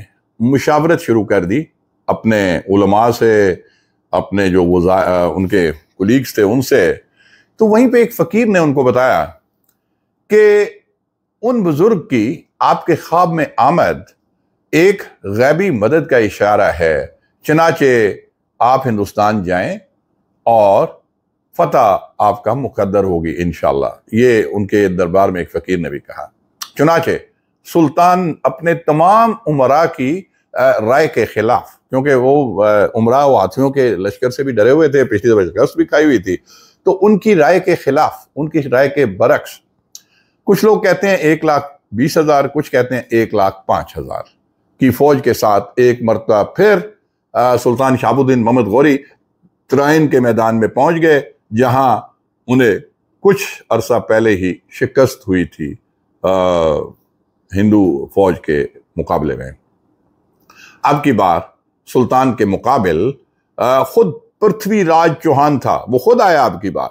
S1: مشاورت شروع کر دی اپنے علماء سے، اپنے جو ان کے کولیگز تھے ان سے۔ تو وہیں پہ ایک فقیر نے ان کو بتایا کہ ان بزرگ کی آپ کے خواب میں آمد ایک غیبی مدد کا اشارہ ہے، چنانچہ آپ ہندوستان جائیں اور فتح آپ کا مقدر ہوگی انشاءاللہ۔ یہ ان کے دربار میں ایک فقیر نے بھی کہا۔ چنانچہ سلطان اپنے تمام امراء کی رائے کے خلاف، کیونکہ وہ امراء و ہاتھیوں کے لشکر سے بھی ڈرے ہوئے تھے، پچھلی دفعہ شکست بھی کھائی ہوئی تھی، تو ان کی رائے کے خلاف، ان کی رائے کے برعکس، کچھ لوگ کہتے ہیں 1,20,000، کچھ کہتے ہیں 1,05,000 کی فوج کے ساتھ ایک مرتبہ پھر سلطان شہاب الدین محمد غوری ترائن کے میدان میں پہنچ گئے، جہاں انہیں کچھ عرصہ پہلے ہی شکست ہوئی تھی ہندو فوج کے مقابلے میں۔ اب کی بار سلطان کے مقابل خود پرتھوی راج چوہان تھا، وہ خود آیا اب کی بار،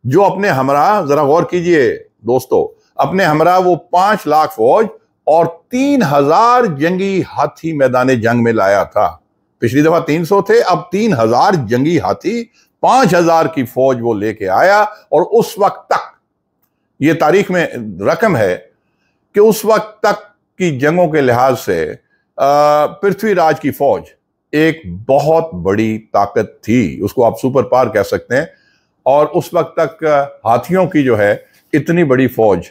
S1: جو اپنے ہمراہ، ذرا غور کیجئے دوستو، اپنے ہمراہ وہ 5 لاکھ فوج اور 3,000 جنگی ہاتھی میدان جنگ میں لایا تھا۔ پچھلی دفعہ 300 تھے، اب 3,000 جنگی ہاتھی، 5,000 کی فوج وہ لے کے آیا۔ اور اس وقت تک یہ تاریخ میں رقم ہے کہ اس وقت تک کی جنگوں کے لحاظ سے پرتھوی راج کی فوج ایک بہت بڑی طاقت تھی، اس کو آپ سپر پاور کہہ سکتے ہیں، اور اس وقت تک ہاتھیوں کی جو ہے اتنی بڑی فوج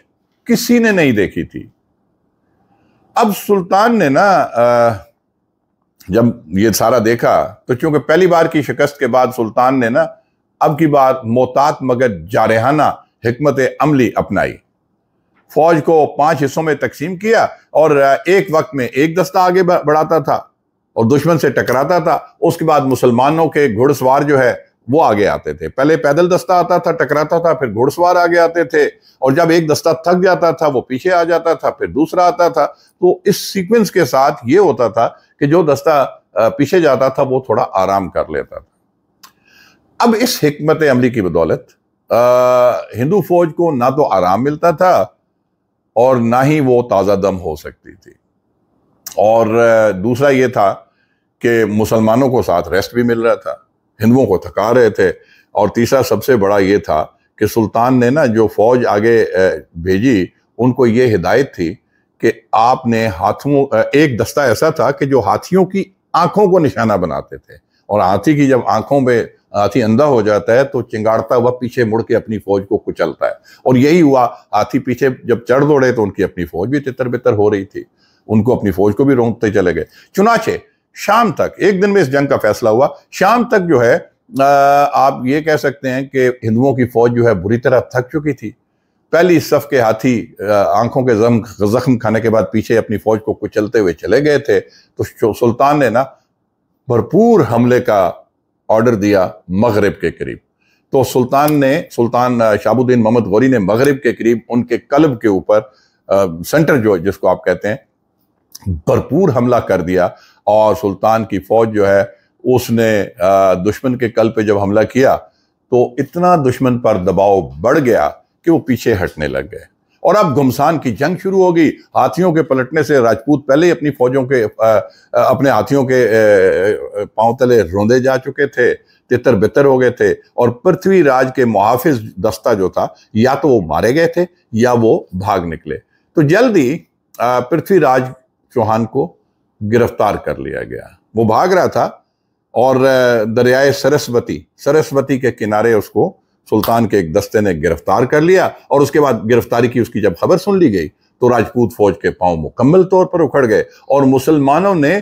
S1: کسی نے نہیں دیکھی تھی۔ اب سلطان نے نا جب یہ سارا دیکھا تو چونکہ پہلی بار کی شکست کے بعد سلطان نے نا اب کی بات محتاط مگر جارحانہ حکمت عملی اپنائی، فوج کو 5 حصوں میں تقسیم کیا، اور ایک وقت میں ایک دستہ آگے بڑھاتا تھا اور دشمن سے ٹکراتا تھا۔ اس کے بعد مسلمانوں کے گھڑ سوار جو ہے وہ آگے آتے تھے، پہلے پیدل دستہ آتا تھا، ٹکراتا تھا، پھر گھڑ سوار آگے آتے تھے، اور جب ایک دستہ تھک جاتا تھا وہ پیچھے آ جاتا تھا، پھر دوسرا آتا تھا۔ تو اس سیکوینس کے ساتھ یہ ہوتا تھا کہ جو دستہ پیچھے جاتا تھا وہ تھوڑا آرام کر لیتا تھا۔ اب اس حکمت عملی کی بدولت ہندو فوج کو نہ تو آرام ملتا تھا اور نہ ہی وہ تازہ دم ہو سکتی تھی، اور دوسرا یہ تھا کہ مسلمانوں کو ساتھ ریسٹ بھی مل رہا تھا، ہندوؤں کو تھکا رہے تھے، اور تیسرا سب سے بڑا یہ تھا کہ سلطان نے نا جو فوج آگے بھیجی ان کو یہ ہدایت تھی کہ آپ نے ہاتھوں، ایک دستہ ایسا تھا کہ جو ہاتھیوں کی آنکھوں کو نشانہ بناتے تھے، اور ہاتھی کی جب آنکھوں میں ہاتھی اندھا ہو جاتا ہے تو چنگاڑتا ہوا پیچھے مڑ کے اپنی فوج کو کچلتا ہے، اور یہی ہوا، ہاتھی پیچھے جب چڑھ دوڑے تو ان کی اپنی فوج بھی تتر بتر ہو رہی تھی، ان کو اپنی فوج کو بھی رونقتے چلے گئے۔ چنانچہ شام تک، ایک دن میں اس جنگ کا فیصلہ ہوا، شام تک جو ہے آپ یہ کہہ سکتے ہیں کہ ہندوؤں کی فوج جو ہے بری طرح تھک چکی تھی۔ پہلی صف کے ہاتھی آنکھوں کے زخم کھانے کے بعد پیچھے اپنی فوج کو کچلتے ہوئے چلے گئے تھے، تو سلطان نے نا بھرپور حملے کا آرڈر دیا مغرب کے قریب، تو سلطان شہاب الدین محمد غوری نے مغرب کے قریب ان کے قلب کے اوپر سینٹر جو جس کو آپ کہتے ہیں بھرپور حملہ کر دیا، اور سلطان کی فوج جو ہے اس نے دشمن کے قلب پہ جب حملہ کیا تو اتنا دشمن پر دباؤ بڑھ گیا کہ وہ پیچھے ہٹنے لگ گئے، اور اب گھمسان کی جنگ شروع ہوگی۔ ہاتھیوں کے پلٹنے سے راجپوت پہلے ہی اپنی فوجوں کے اپنے ہاتھیوں کے پاؤں تلے روندے جا چکے تھے، تتر بتر ہو گئے تھے، اور پرتھوی راج کے محافظ دستہ جو تھا یا تو وہ مارے گئے تھے یا وہ بھاگ نکلے۔ تو جلدی پرتھوی راج چوہان کو گرفتار کر لیا گیا۔ وہ بھاگ رہا تھا اور دریائے سرسوتی کے کنارے اس کو سلطان کے ایک دستے نے گرفتار کر لیا، اور اس کے بعد گرفتاری کی اس کی جب خبر سن لی گئی تو راجپوت فوج کے پاؤں مکمل طور پر اکھڑ گئے، اور مسلمانوں نے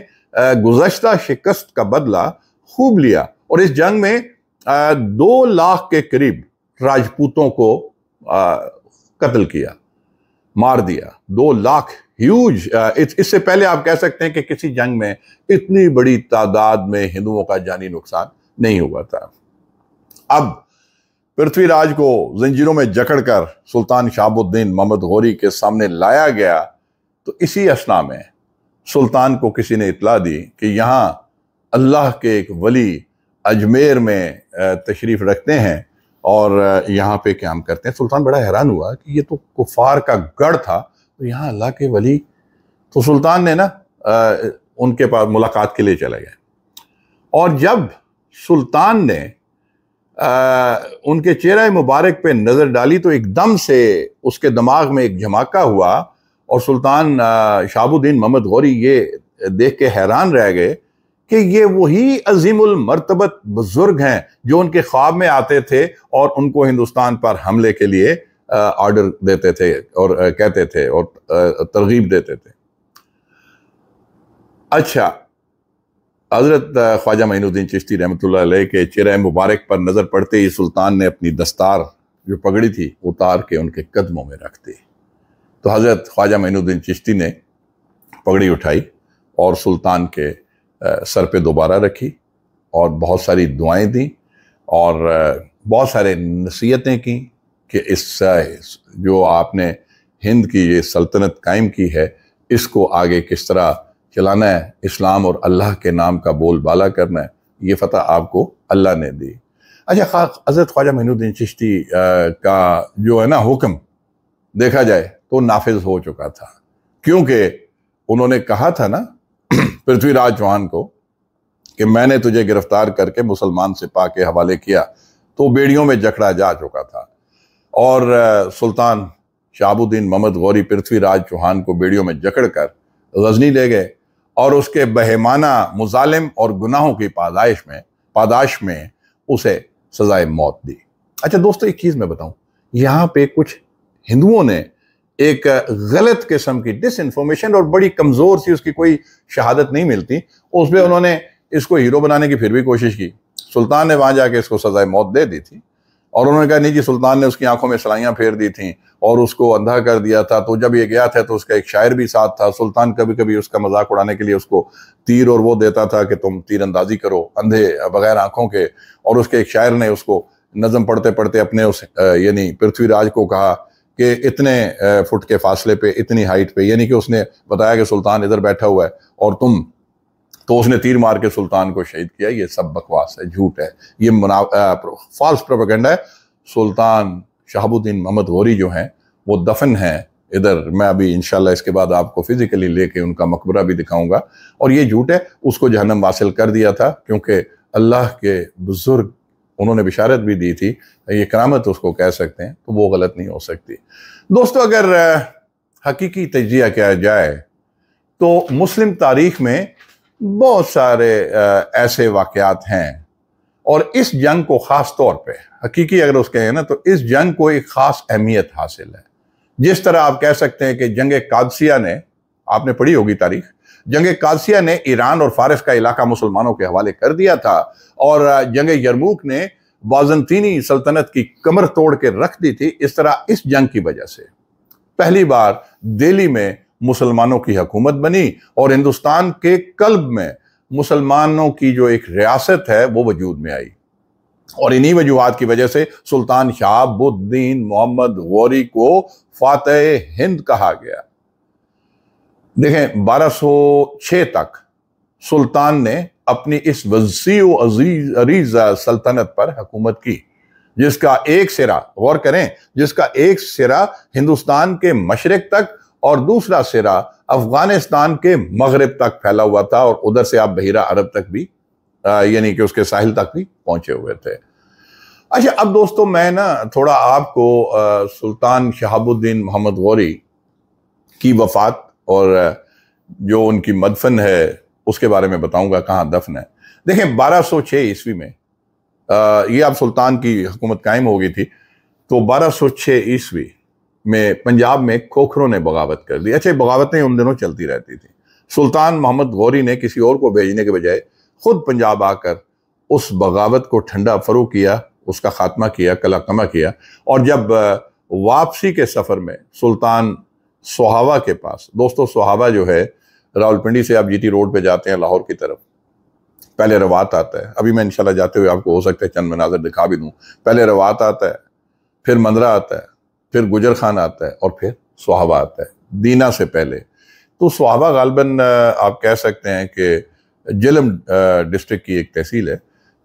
S1: گزشتہ شکست کا بدلہ خوب لیا، اور اس جنگ میں 2 لاکھ کے قریب راجپوتوں کو قتل کیا، مار دیا۔ 2 لاکھ ہیوج۔ اس سے پہلے آپ کہہ سکتے ہیں کہ کسی جنگ میں اتنی بڑی تعداد میں ہندوؤں کا جانی نقصان نہیں ہوا تھا۔ اب پرتھوی راج کو زنجیروں میں جکڑ کر سلطان شہاب الدین محمد غوری کے سامنے لایا گیا، تو اسی اثنا میں سلطان کو کسی نے اطلاع دی کہ یہاں اللہ کے ایک ولی اجمیر میں تشریف رکھتے ہیں اور یہاں پہ قیام کرتے ہیں۔ سلطان بڑا حیران ہوا کہ یہ تو کفار کا گڑھ تھا، تو یہاں اللہ کے ولی۔ تو سلطان نے ان کے پاس ملاقات کے لیے چلے گئے، اور جب سلطان نے ان کے چہرہ مبارک پہ نظر ڈالی تو ایک دم سے اس کے دماغ میں ایک جھماکہ ہوا، اور سلطان شہاب الدین محمد غوری یہ دیکھ کے حیران رہ گئے کہ یہ وہی عظیم المرتبت بزرگ ہیں جو ان کے خواب میں آتے تھے اور ان کو ہندوستان پر حملے کے لیے آرڈر دیتے تھے اور کہتے تھے اور ترغیب دیتے تھے۔ اچھا، حضرت خواجہ معین الدین چشتی رحمۃ اللہ علیہ کے چہرہ مبارک پر نظر پڑتے ہی سلطان نے اپنی دستار جو پگڑی تھی اتار کے ان کے قدموں میں رکھ دی۔ تو حضرت خواجہ معین الدین چشتی نے پگڑی اٹھائی اور سلطان کے سر پہ دوبارہ رکھی، اور بہت ساری دعائیں دیں، اور بہت سارے نصیحتیں کی کہ اس جو آپ نے ہند کی یہ سلطنت قائم کی ہے اس کو آگے کس طرح چلانا ہے، اسلام اور اللہ کے نام کا بول بالا کرنا ہے، یہ فتح آپ کو اللہ نے دی۔ اچھا، حضرت خواجہ معین الدین چشتی کا جو ہے نا حکم دیکھا جائے تو نافذ ہو چکا تھا، کیونکہ انہوں نے کہا تھا نا پرتھوی راج چوہان کو کہ میں نے تجھے گرفتار کر کے مسلمان سپاہ کے حوالے کیا، تو بیڑیوں میں جکڑا جا چکا تھا، اور سلطان شہاب الدین محمد غوری پرتھوی راج چوہان کو بیڑیوں میں جکڑ کر غزنی لے گئے، اور اس کے بہیمانہ مظالم اور گناہوں کی پاداش میں اسے سزائے موت دی۔ اچھا دوستو، ایک چیز میں بتاؤں، یہاں پہ کچھ ہندوؤں نے ایک غلط قسم کی ڈس انفارمیشن، اور بڑی کمزور سی، اس کی کوئی شہادت نہیں ملتی، اس پہ انہوں نے اس کو ہیرو بنانے کی پھر بھی کوشش کی۔ سلطان نے وہاں جا کے اس کو سزائے موت دے دی تھی، اور انہوں نے کہا نہیں جی، سلطان نے اس کی آنکھوں میں سلائیاں پھیر دی تھیں اور اس کو اندھا کر دیا تھا، تو جب یہ گیا تھا تو اس کا ایک شاعر بھی ساتھ تھا، سلطان کبھی کبھی اس کا مذاق اڑانے کے لیے اس کو تیر اور وہ دیتا تھا کہ تم تیر اندازی کرو اندھے بغیر آنکھوں کے، اور اس کے ایک شاعر نے اس کو نظم پڑھتے پڑھتے اپنے یعنی پرتھوی راج کو کہا کہ اتنے فٹ کے فاصلے پہ، اتنی ہائٹ پہ، یعنی کہ اس نے بتایا کہ سلطان ادھر بیٹھا ہوا ہے اور تم، تو اس نے تیر مار کے سلطان کو شہید کیا۔ یہ سب بکواس ہے، جھوٹ ہے، یہ فالس پروپیگنڈا ہے۔ سلطان شہاب الدین محمد غوری جو ہیں وہ دفن ہیں ادھر، میں ابھی انشاءاللہ اس کے بعد آپ کو فزیکلی لے کے ان کا مقبرہ بھی دکھاؤں گا، اور یہ جھوٹ ہے، اس کو جہنم واصل کر دیا تھا، کیونکہ اللہ کے بزرگ انہوں نے بشارت بھی دی تھی، یہ کرامت اس کو کہہ سکتے ہیں، تو وہ غلط نہیں ہو سکتی۔ دوستو، اگر حقیقی تجزیہ کیا جائے تو مسلم تاریخ میں بہت سارے ایسے واقعات ہیں، اور اس جنگ کو خاص طور پہ حقیقی اگر اس کہیں نا تو اس جنگ کو ایک خاص اہمیت حاصل ہے۔ جس طرح آپ کہہ سکتے ہیں کہ جنگ قادسیہ نے، آپ نے پڑھی ہوگی تاریخ، جنگ قادسیہ نے ایران اور فارس کا علاقہ مسلمانوں کے حوالے کر دیا تھا، اور جنگ یرموک نے بازنطینی سلطنت کی کمر توڑ کے رکھ دی تھی۔ اس طرح اس جنگ کی وجہ سے پہلی بار دہلی میں مسلمانوں کی حکومت بنی، اور ہندوستان کے قلب میں مسلمانوں کی جو ایک ریاست ہے وہ وجود میں آئی۔ اور انہی وجوہات کی وجہ سے سلطان شہاب الدین محمد غوری کو فاتح ہند کہا گیا۔ دیکھیں 1206 تک سلطان نے اپنی اس وسیع و عریض سلطنت پر حکومت کی، جس کا ایک سرا، غور کریں، جس کا ایک سرا ہندوستان کے مشرق تک اور دوسرا سرا افغانستان کے مغرب تک پھیلا ہوا تھا، اور ادھر سے آپ بحیرہ عرب تک بھی یعنی کہ اس کے ساحل تک بھی پہنچے ہوئے تھے۔ اچھا، اب دوستو میں تھوڑا آپ کو سلطان شہاب الدین محمد غوری کی وفات اور جو ان کی مدفن ہے اس کے بارے میں بتاؤں گا، کہاں دفن ہے۔ دیکھیں 1206 عیسوی میں یہ اب سلطان کی حکومت قائم ہو گئی تھی، تو 1206 عیسوی میں پنجاب میں کھوکھروں نے بغاوت کر دی۔ اچھا، بغاوتیں ان دنوں چلتی رہتی تھیں۔ سلطان محمد غوری نے کسی اور کو بھیجنے کے بجائے خود پنجاب آ کر اس بغاوت کو ٹھنڈا فرو کیا، اس کا خاتمہ کیا، کلا کما کیا، اور جب واپسی کے سفر میں سلطان سوہاوا کے پاس، دوستو سوہاوا جو ہے راولپنڈی سے آپ جی ٹی روڈ پہ جاتے ہیں لاہور کی طرف، پہلے روات آتا ہے، ابھی میں انشاءاللہ جاتے ہوئے آپ کو ہو سکتا ہے چند مناظر دکھا بھی دوں۔ پہلے روات آتا ہے، پھر مندرہ آتا ہے، پھر گجر خان آتا ہے، اور پھر سوہاوا آتا ہے دینا سے پہلے۔ تو سوہاوا غالباً آپ کہہ سکتے ہیں کہ جہلم ڈسٹرکٹ کی ایک تحصیل ہے۔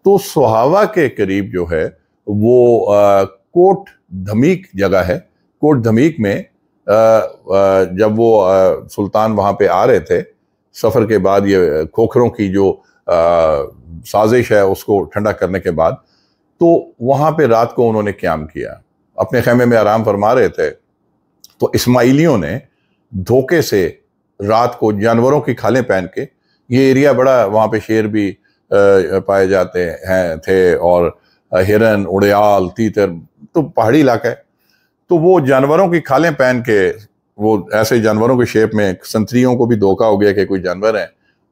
S1: تو سوہاوا کے قریب جو ہے وہ کوٹ دھمیک جگہ ہے۔ کوٹ دھمیک میں جب وہ سلطان وہاں پہ آ رہے تھے سفر کے بعد، یہ کھوکھروں کی جو سازش ہے اس کو ٹھنڈا کرنے کے بعد، تو وہاں پہ رات کو انہوں نے قیام کیا، اپنے خیمے میں آرام فرما رہے تھے۔ تو اسماعیلیوں نے دھوکے سے رات کو جانوروں کی کھالیں پہن کے، یہ ایریا بڑا وہاں پہ شیر بھی پائے جاتے تھے، اور ہرن، اڑیال، تیتر، تو پہاڑی علاقہ ہے، تو وہ جانوروں کی کھالیں پہن کے، وہ ایسے جانوروں کی شیپ میں، سنتریوں کو بھی دھوکا ہو گیا کہ کوئی جانور ہے،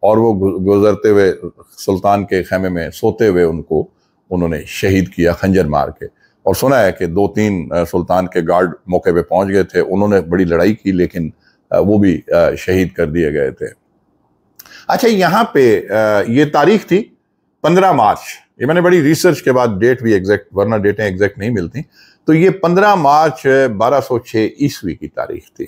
S1: اور وہ گزرتے ہوئے سلطان کے خیمے میں سوتے ہوئے ان کو انہوں نے شہید کیا خنجر مار کے۔ اور سنا ہے کہ 2-3 سلطان کے گارڈ موقع پہ پہنچ گئے تھے، انہوں نے بڑی لڑائی کی، لیکن وہ بھی شہید کر دیے گئے تھے۔ اچھا، یہاں پہ یہ تاریخ تھی 15 مارچ، یہ میں نے بڑی ریسرچ کے بعد ڈیٹ بھی ایگزیکٹ، ورنہ ڈیٹیں ایگزیکٹ نہیں ملتی، تو یہ 15 مارچ 1206 عیسوی کی تاریخ تھی۔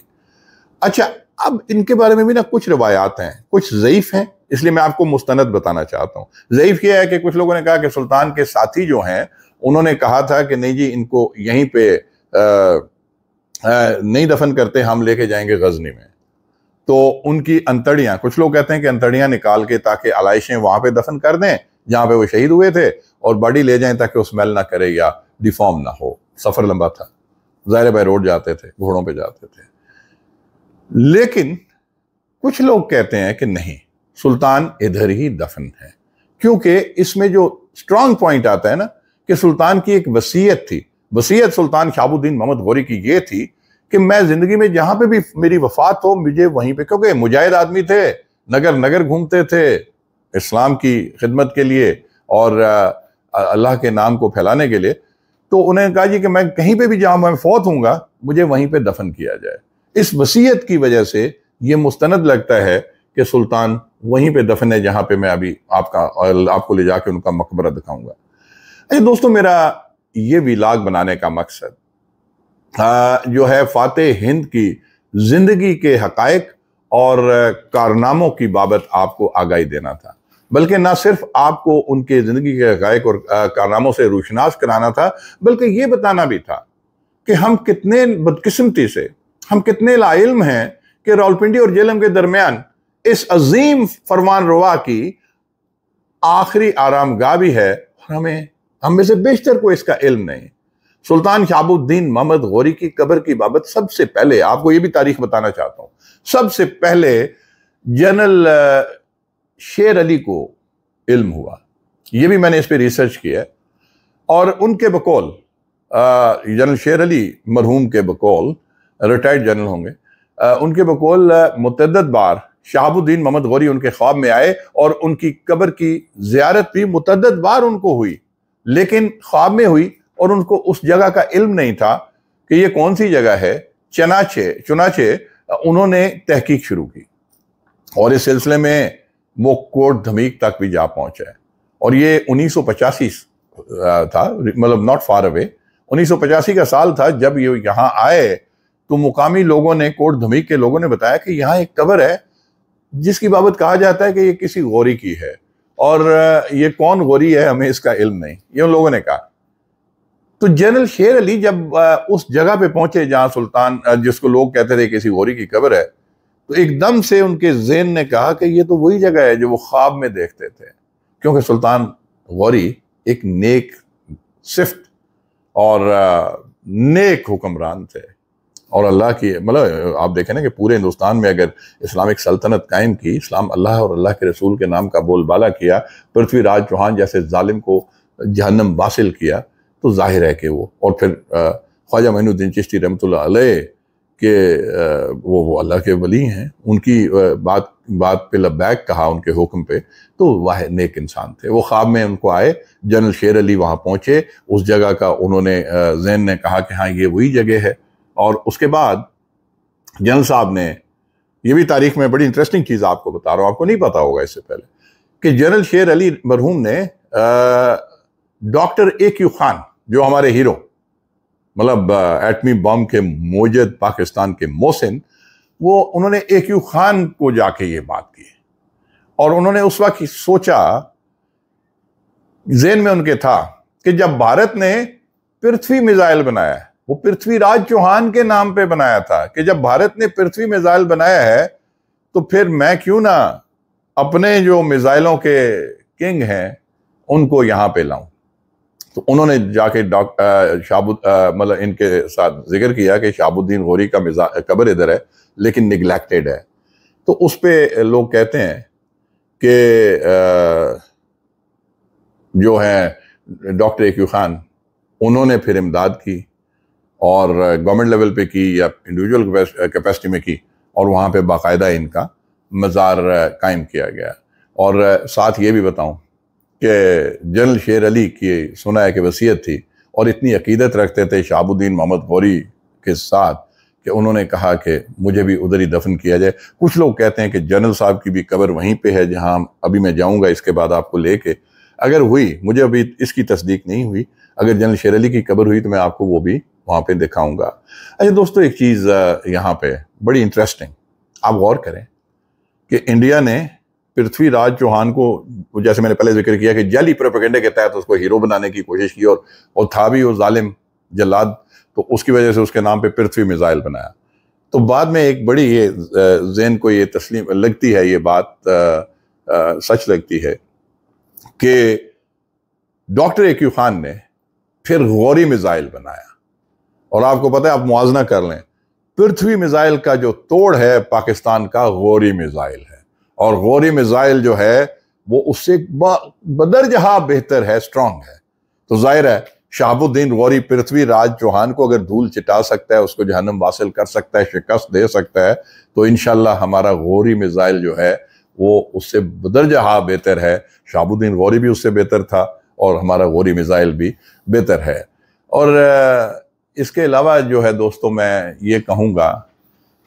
S1: اچھا، اب ان کے بارے میں بھی کچھ روایات ہیں، کچھ ضعیف ہیں، اس لیے میں آپ کو مستند بتانا چاہتا ہوں۔ ضعیف یہ ہے کہ کچھ لوگوں نے کہا کہ سلطان کے ساتھی جو ہیں انہوں نے کہا تھا کہ نہیں جی، ان کو یہیں پہ نہیں دفن کرتے، ہم لے کے جائیں گے غزنی میں۔ تو ان کی انتڑیاں، کچھ لوگ کہتے ہیں کہ انتڑیاں نکال کے تاکہ علائشیں وہاں پہ دفن کر دیں جہاں پہ وہ شہید ہوئے تھے، اور باڈی لے جائیں تاکہ وہ اسمیل نہ کرے یا ڈیفارم نہ ہو۔ سفر لمبا تھا، ظاہر بائی روڈ جاتے تھے، گھوڑوں پہ جاتے تھے۔ لیکن کچھ لوگ کہتے ہیں کہ نہیں، سلطان ادھر ہی دفن ہے، کیونکہ اس میں جو سٹرونگ پوائنٹ آتا ہے نا کہ سلطان کی ایک وصیت تھی۔ وصیت سلطان شہاب الدین محمد غوری کی یہ تھی کہ میں زندگی میں جہاں پہ بھی میری وفات ہو، مجھے وہیں پہ، کیونکہ مجاہد آدمی تھے، نگر نگر گھومتے تھے اسلام کی خدمت کے لیے اور اللہ کے نام کو پھیلانے کے لیے، تو انہیں کہا جی کہ میں کہیں پہ بھی جہاں میں فوت ہوں گا مجھے وہیں پہ دفن کیا جائے۔ اس وصیت کی وجہ سے یہ مستند لگتا ہے کہ سلطان وہیں پہ دفن ہے جہاں پہ میں ابھی آپ کو لے جا کے ان کا مقبرہ دکھاؤں گا۔ اچھا دوستو، میرا یہ ویلاگ بنانے کا مقصد جو ہے فاتح ہند کی زندگی کے حقائق اور کارناموں کی بابت آپ کو آگاہی دینا تھا، بلکہ نہ صرف آپ کو ان کے زندگی کے حقائق اور کارناموں سے روشناس کرانا تھا، بلکہ یہ بتانا بھی تھا کہ ہم کتنے بدقسمتی سے، ہم کتنے لا علم ہیں کہ راولپنڈی اور جہلم کے درمیان اس عظیم فرمان روا کی آخری آرام گاہ بھی ہے، اور ہم میں سے بیشتر کو اس کا علم نہیں۔ سلطان شہاب الدین محمد غوری کی قبر کی بابت سب سے پہلے آپ کو یہ بھی تاریخ بتانا چاہتا ہوں، سب سے پہلے جنرل شیر علی کو علم ہوا، یہ بھی میں نے اس پہ ریسرچ کیا ہے، اور ان کے بقول جنرل شیر علی مرحوم کے بقول، ریٹائرڈ جنرل ہوں گے، ان کے بقول متعدد بار شہاب الدین محمد غوری ان کے خواب میں آئے، اور ان کی قبر کی زیارت بھی متعدد بار ان کو ہوئی، لیکن خواب میں ہوئی اور ان کو اس جگہ کا علم نہیں تھا کہ یہ کون سی جگہ ہے۔ چنانچہ انہوں نے تحقیق شروع کی، اور اس سلسلے میں وہ کوٹ دھمیک تک بھی جا پہنچا ہے، اور یہ 1985 تھا، مطلب ناٹ فار اوے. 1985 کا سال تھا جب یہ یہاں آئے تو مقامی لوگوں نے، کوٹ دھمیک کے لوگوں نے بتایا کہ یہاں ایک قبر ہے جس کی بابت کہا جاتا ہے کہ یہ کسی غوری کی ہے، اور یہ کون غوری ہے ہمیں اس کا علم نہیں، یہ ان لوگوں نے کہا. تو جنرل شیر علی جب اس جگہ پہ پہنچے جہاں سلطان، جس کو لوگ کہتے تھے کسی غوری کی قبر ہے، تو ایک دم سے ان کے ذہن نے کہا کہ یہ تو وہی جگہ ہے جو وہ خواب میں دیکھتے تھے، کیونکہ سلطان غوری ایک نیک، صفت اور نیک حکمران تھے. اور اللہ کی، مطلب آپ دیکھیں نا کہ پورے ہندوستان میں اگر اسلامک سلطنت قائم کی، اسلام اللہ اور اللہ کے رسول کے نام کا بول بالا کیا، پرتھوی راج چوہان جیسے ظالم کو جہنم واصل کیا، تو ظاہر ہے کہ وہ، اور پھر خواجہ معین الدین چشتی رحمۃ اللہ علیہ کہ وہ اللہ کے ولی ہیں، ان کی بات پہ لبیک کہا، ان کے حکم پہ، تو واحد نیک انسان تھے. وہ خواب میں ان کو آئے، جنرل شیر علی وہاں پہنچے، اس جگہ کا انہوں نے ذہن نے کہا کہ ہاں یہ وہی جگہ ہے. اور اس کے بعد جنرل صاحب نے، یہ بھی تاریخ میں بڑی انٹرسٹنگ چیز آپ کو بتا رہا ہوں، آپ کو نہیں پتا ہوگا اس سے پہلے، کہ جنرل شیر علی مرحوم نے ڈاکٹر اے کیو خان، جو ہمارے ہیرو، مطلب ایٹمی بم کے موجد پاکستان کے محسن، وہ انہوں نے اے کیو خان کو جا کے یہ بات کی، اور انہوں نے اس وقت سوچا، ذہن میں ان کے تھا کہ جب بھارت نے پرتھوی میزائل بنایا، وہ پرتھوی راج چوہان کے نام پہ بنایا تھا، کہ جب بھارت نے پرتھوی میزائل بنایا ہے تو پھر میں کیوں نہ اپنے جو میزائلوں کے کنگ ہیں ان کو یہاں پہ لاؤں. تو انہوں نے جا کے مطلب ان کے ساتھ ذکر کیا کہ شہاب الدین غوری کا قبر ادھر ہے لیکن نگلیکٹڈ ہے. تو اس پہ لوگ کہتے ہیں کہ جو ہیں ڈاکٹر اے کیو خان، انہوں نے پھر امداد کی، اور گورنمنٹ لیول پہ کی یا انڈیویجول کیپیسٹی میں کی، اور وہاں پہ باقاعدہ ان کا مزار قائم کیا گیا. اور ساتھ یہ بھی بتاؤں کہ جنرل شیر علی کی سنا ہے کہ وصیت تھی، اور اتنی عقیدت رکھتے تھے شہاب الدین محمد غوری کے ساتھ کہ انہوں نے کہا کہ مجھے بھی ادھر ہی دفن کیا جائے. کچھ لوگ کہتے ہیں کہ جنرل صاحب کی بھی قبر وہیں پہ ہے جہاں ابھی میں جاؤں گا اس کے بعد آپ کو لے کے، اگر ہوئی، مجھے ابھی اس کی تصدیق نہیں ہوئی، اگر جنرل شیر علی کی قبر ہوئی تو میں آپ کو وہ بھی وہاں پہ دکھاؤں گا. اچھا دوستو، ایک چیز یہاں پہ بڑی انٹرسٹنگ، آپ غور کریں کہ انڈیا نے پرتھوی راج چوہان کو، جیسے میں نے پہلے ذکر کیا کہ جعلی پروپیگنڈے کے تحت اس کو ہیرو بنانے کی کوشش کی، اور تھا بھی وہ ظالم جلاد، تو اس کی وجہ سے اس کے نام پہ پرتھوی میزائل بنایا. تو بعد میں ایک بڑی یہ ذہن کو یہ تسلیم لگتی ہے، یہ بات سچ لگتی ہے کہ ڈاکٹر اے کیو خان نے پھر غوری میزائل بنایا. اور آپ کو پتہ ہے، آپ موازنہ کر لیں، پرتھوی میزائل کا جو توڑ ہے پاکستان کا غوری میزائل ہے، اور غوری میزائل جو ہے وہ اس سے بدرجہ بہتر ہے، سٹرونگ ہے. تو ظاہر ہے شہاب الدین غوری پرتھوی راج چوہان کو اگر دھول چٹا سکتا ہے، اس کو جہنم واصل کر سکتا ہے، شکست دے سکتا ہے، تو انشاءاللہ ہمارا غوری میزائل جو ہے وہ اس سے بدرجہ بہتر ہے. شہاب الدین غوری بھی اس سے بہتر تھا، اور ہمارا غوری میزائل بھی بہتر ہے. اور اس کے علاوہ جو ہے دوستو، میں یہ کہوں گا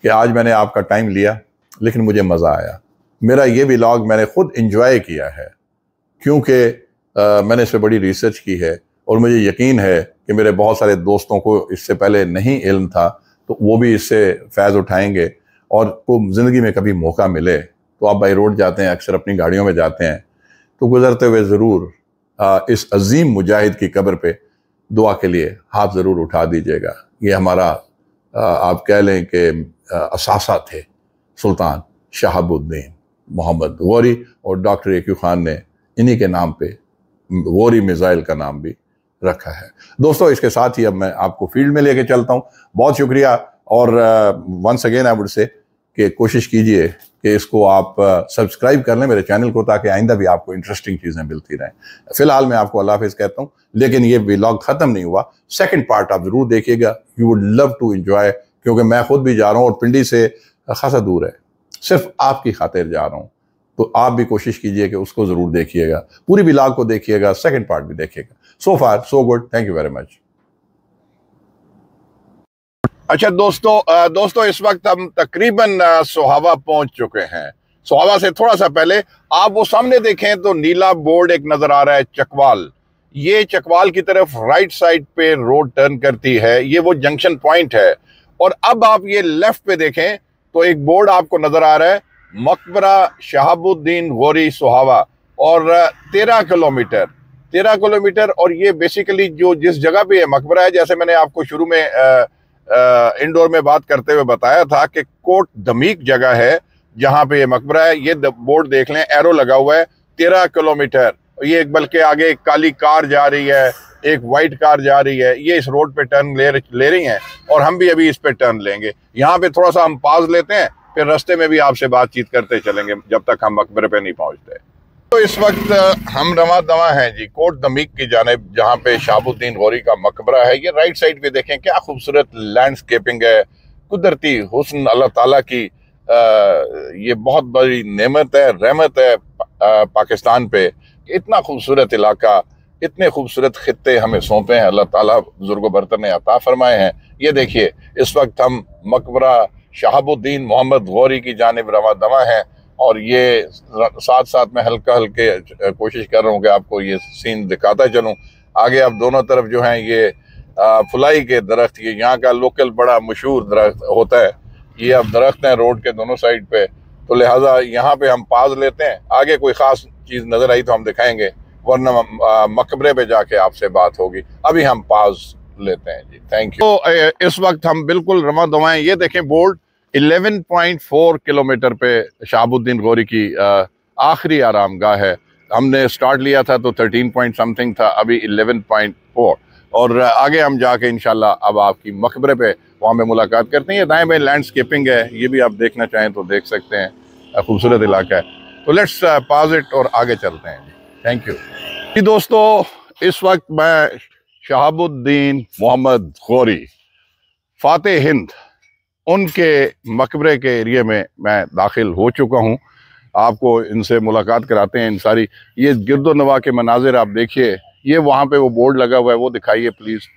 S1: کہ آج میں نے آپ کا ٹائم لیا، لیکن مجھے مزہ آیا. میرا یہ ولاگ میں نے خود انجوائے کیا ہے، کیونکہ میں نے اس پہ بڑی ریسرچ کی ہے، اور مجھے یقین ہے کہ میرے بہت سارے دوستوں کو اس سے پہلے نہیں علم تھا، تو وہ بھی اس سے فیض اٹھائیں گے. اور کو زندگی میں کبھی موقع ملے تو آپ بائی روڈ جاتے ہیں، اکثر اپنی گاڑیوں میں جاتے ہیں، تو گزرتے ہوئے ضرور اس عظیم مجاہد کی قبر پہ دعا کے لیے ہاتھ ضرور اٹھا دیجیے گا. یہ ہمارا آپ کہہ لیں کہ اثاثہ تھے سلطان شہاب الدین محمد غوری، اور ڈاکٹر اے کیو خان نے انہی کے نام پہ غوری میزائل کا نام بھی رکھا ہے. دوستو، اس کے ساتھ ہی اب میں آپ کو فیلڈ میں لے کے چلتا ہوں. بہت شکریہ، اور once again I would say کہ کوشش کیجئے کہ اس کو آپ سبسکرائب کر لیں میرے چینل کو، تاکہ آئندہ بھی آپ کو انٹرسٹنگ چیزیں ملتی رہیں. فی الحال میں آپ کو اللہ حافظ کہتا ہوں، لیکن یہ ولاگ ختم نہیں ہوا. سیکنڈ پارٹ آپ ضرور دیکھیے گا، you would love to enjoy, کیونکہ میں خود بھی جا رہا ہوں، اور پنڈی سے خاصا دور ہے، صرف آپ کی خاطر جا رہا ہوں. تو آپ بھی کوشش کیجئے کہ اس کو ضرور دیکھیے گا، پوری ولاگ کو دیکھیے گا، سیکنڈ پارٹ بھی دیکھیے گا. So far so good, thank you very much. اچھا دوستو اس وقت ہم تقریباً سوہاوا پہنچ چکے ہیں. سوہاوا سے تھوڑا سا پہلے آپ وہ سامنے دیکھیں تو نیلا بورڈ ایک نظر آ رہا ہے، چکوال. یہ چکوال کی طرف رائٹ سائڈ پہ روڈ ٹرن کرتی ہے، یہ وہ جنکشن پوائنٹ ہے۔ اور اب آپ یہ لیفٹ پہ دیکھیں تو ایک بورڈ آپ کو نظر آ رہا ہے، مقبرہ شہاب الدین غوری سہاوا، اور 13 کلومیٹر، اور یہ بیسیکلی جو جس جگہ پہ یہ مقبرہ ہے، جیسے میں نے آپ کو شروع میں انڈور میں بات کرتے ہوئے بتایا تھا کہ کوٹ دمیک جگہ ہے جہاں پہ یہ مقبرہ ہے۔ یہ بورڈ دیکھ لیں، ایرو لگا ہوا ہے، 13 کلومیٹر۔ یہ بلکہ آگے ایک کالی کار جا رہی ہے، ایک وائٹ کار جا رہی ہے، یہ اس روڈ پہ ٹرن لے رہی ہیں، اور ہم بھی ابھی اس پہ ٹرن لیں گے۔ یہاں پہ تھوڑا سا ہم پاز لیتے ہیں، پھر رستے میں بھی آپ سے بات چیت کرتے چلیں گے جب تک ہم مقبرے پہ نہیں پہنچتے۔ تو اس وقت ہم رواں دواں ہیں جی کوٹ دمیک کی جانب، جہاں پہ شہاب الدین غوری کا مقبرہ ہے۔ یہ رائٹ سائڈ پہ دیکھیں کیا خوبصورت لینڈسکیپنگ ہے، قدرتی حسن اللہ تعالیٰ کی یہ بہت بڑی نعمت ہے، رحمت ہے پاکستان پہ۔ اتنا خوبصورت علاقہ، اتنے خوبصورت خطے ہمیں سونپے ہیں اللہ تعالیٰ، بزرگ و برتر نے عطا فرمائے ہیں۔ یہ دیکھیے اس وقت ہم مقبرہ شہاب الدین محمد غوری کی جانب رواں دواں ہیں، اور یہ ساتھ ساتھ میں ہلکے کوشش کر رہا ہوں کہ آپ کو یہ سین دکھاتا چلوں۔ آگے اب دونوں طرف جو ہیں یہ فلائی کے درخت، یہ یہاں کا لوکل بڑا مشہور درخت ہوتا ہے، یہ اب درخت ہیں روڈ کے دونوں سائڈ پہ، تو لہٰذا یہاں پہ ہم پاز لیتے ہیں۔ آگے کوئی خاص چیز نظر آئی تو ہم دکھائیں گے، ورنہ مقبرے پہ جا کے آپ سے بات ہوگی۔ ابھی ہم پاز لیتے ہیں جی، تھینک یو۔ تو اس وقت ہم بالکل رواں دواں ہیں۔ یہ دیکھیں بورڈ 11.4 کلومیٹر پہ شہاب الدین غوری کی آخری آرام گاہ ہے۔ ہم نے سٹارٹ لیا تھا تو 13 پوائنٹ سمتھنگ تھا، ابھی 11.4، اور آگے ہم جا کے انشاءاللہ اب آپ کی مقبرے پہ وہاں میں ملاقات کرتے ہیں۔ یہ دائیں بائیں لینڈسکیپنگ ہے، یہ بھی آپ دیکھنا چاہیں تو دیکھ سکتے ہیں، خوبصورت علاقہ ہے۔ تو لیٹس پاز اٹ اور آگے چلتے ہیں۔ تھینک یو جی دوستو، اس وقت میں شہاب الدین محمد غوری فاتح ہند ان کے مقبرے کے ایریے میں داخل ہو چکا ہوں۔ آپ کو ان سے ملاقات کراتے ہیں۔ ان ساری یہ گرد و نواح کے مناظر آپ دیکھیے، یہ وہاں پہ وہ بورڈ لگا ہوا ہے، وہ دکھائیے پلیز،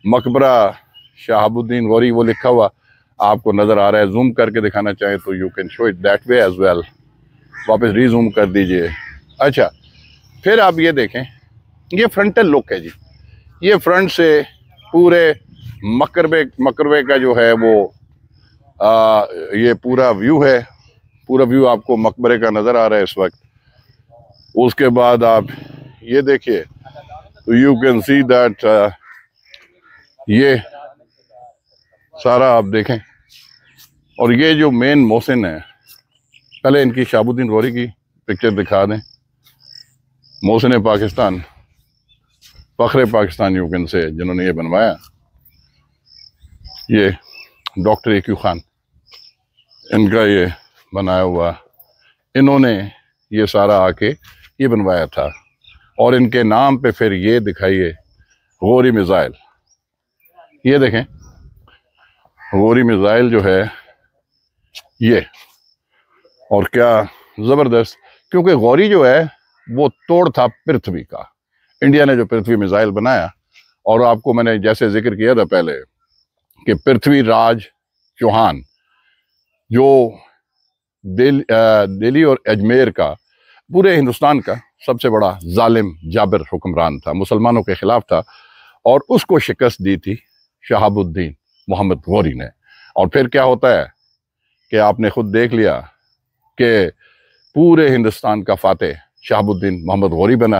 S1: مقبرہ شہاب الدین غوری وہ لکھا ہوا آپ کو نظر آ رہا ہے۔ زوم کر کے دکھانا چاہیں تو you can show it that way as well, واپس ری زوم کر دیجئے۔ اچھا، پھر آپ یہ دیکھیں، یہ فرنٹل لک ہے جی، یہ فرنٹ سے پورے مقبرے کا جو ہے وہ یہ پورا ویو ہے، پورا ویو آپ کو مقبرے کا نظر آ رہا ہے اس وقت۔ اس کے بعد آپ یہ دیکھیے تو یو کین سی دیٹ، یہ سارا آپ دیکھیں، اور یہ جو مین محسن ہے، پہلے ان کی شہاب الدین غوری کی پکچر دکھا دیں۔ محسن پاکستان، فخر پاکستان یو کین سے، جنہوں نے یہ بنوایا، یہ ڈاکٹر ایکیو خان، ان کا یہ بنایا ہوا، انہوں نے یہ سارا آ کے یہ بنوایا تھا، اور ان کے نام پہ پھر یہ دکھائیے غوری میزائل، یہ دیکھیں غوری میزائل جو ہے یہ، اور کیا زبردست، کیونکہ غوری جو ہے وہ توڑ تھا پرتھوی کا، انڈیا نے جو پرتھوی میزائل بنایا، اور آپ کو میں نے جیسے ذکر کیا تھا پہلے کہ پرتھوی راج چوہان جو دہلی اور اجمیر کا، پورے ہندوستان کا سب سے بڑا ظالم جابر حکمران تھا، مسلمانوں کے خلاف تھا، اور اس کو شکست دی تھی شہاب الدین محمد غوری نے۔ اور پھر کیا ہوتا ہے کہ آپ نے خود دیکھ لیا کہ پورے ہندوستان کا فاتح شہاب الدین محمد غوری بنا،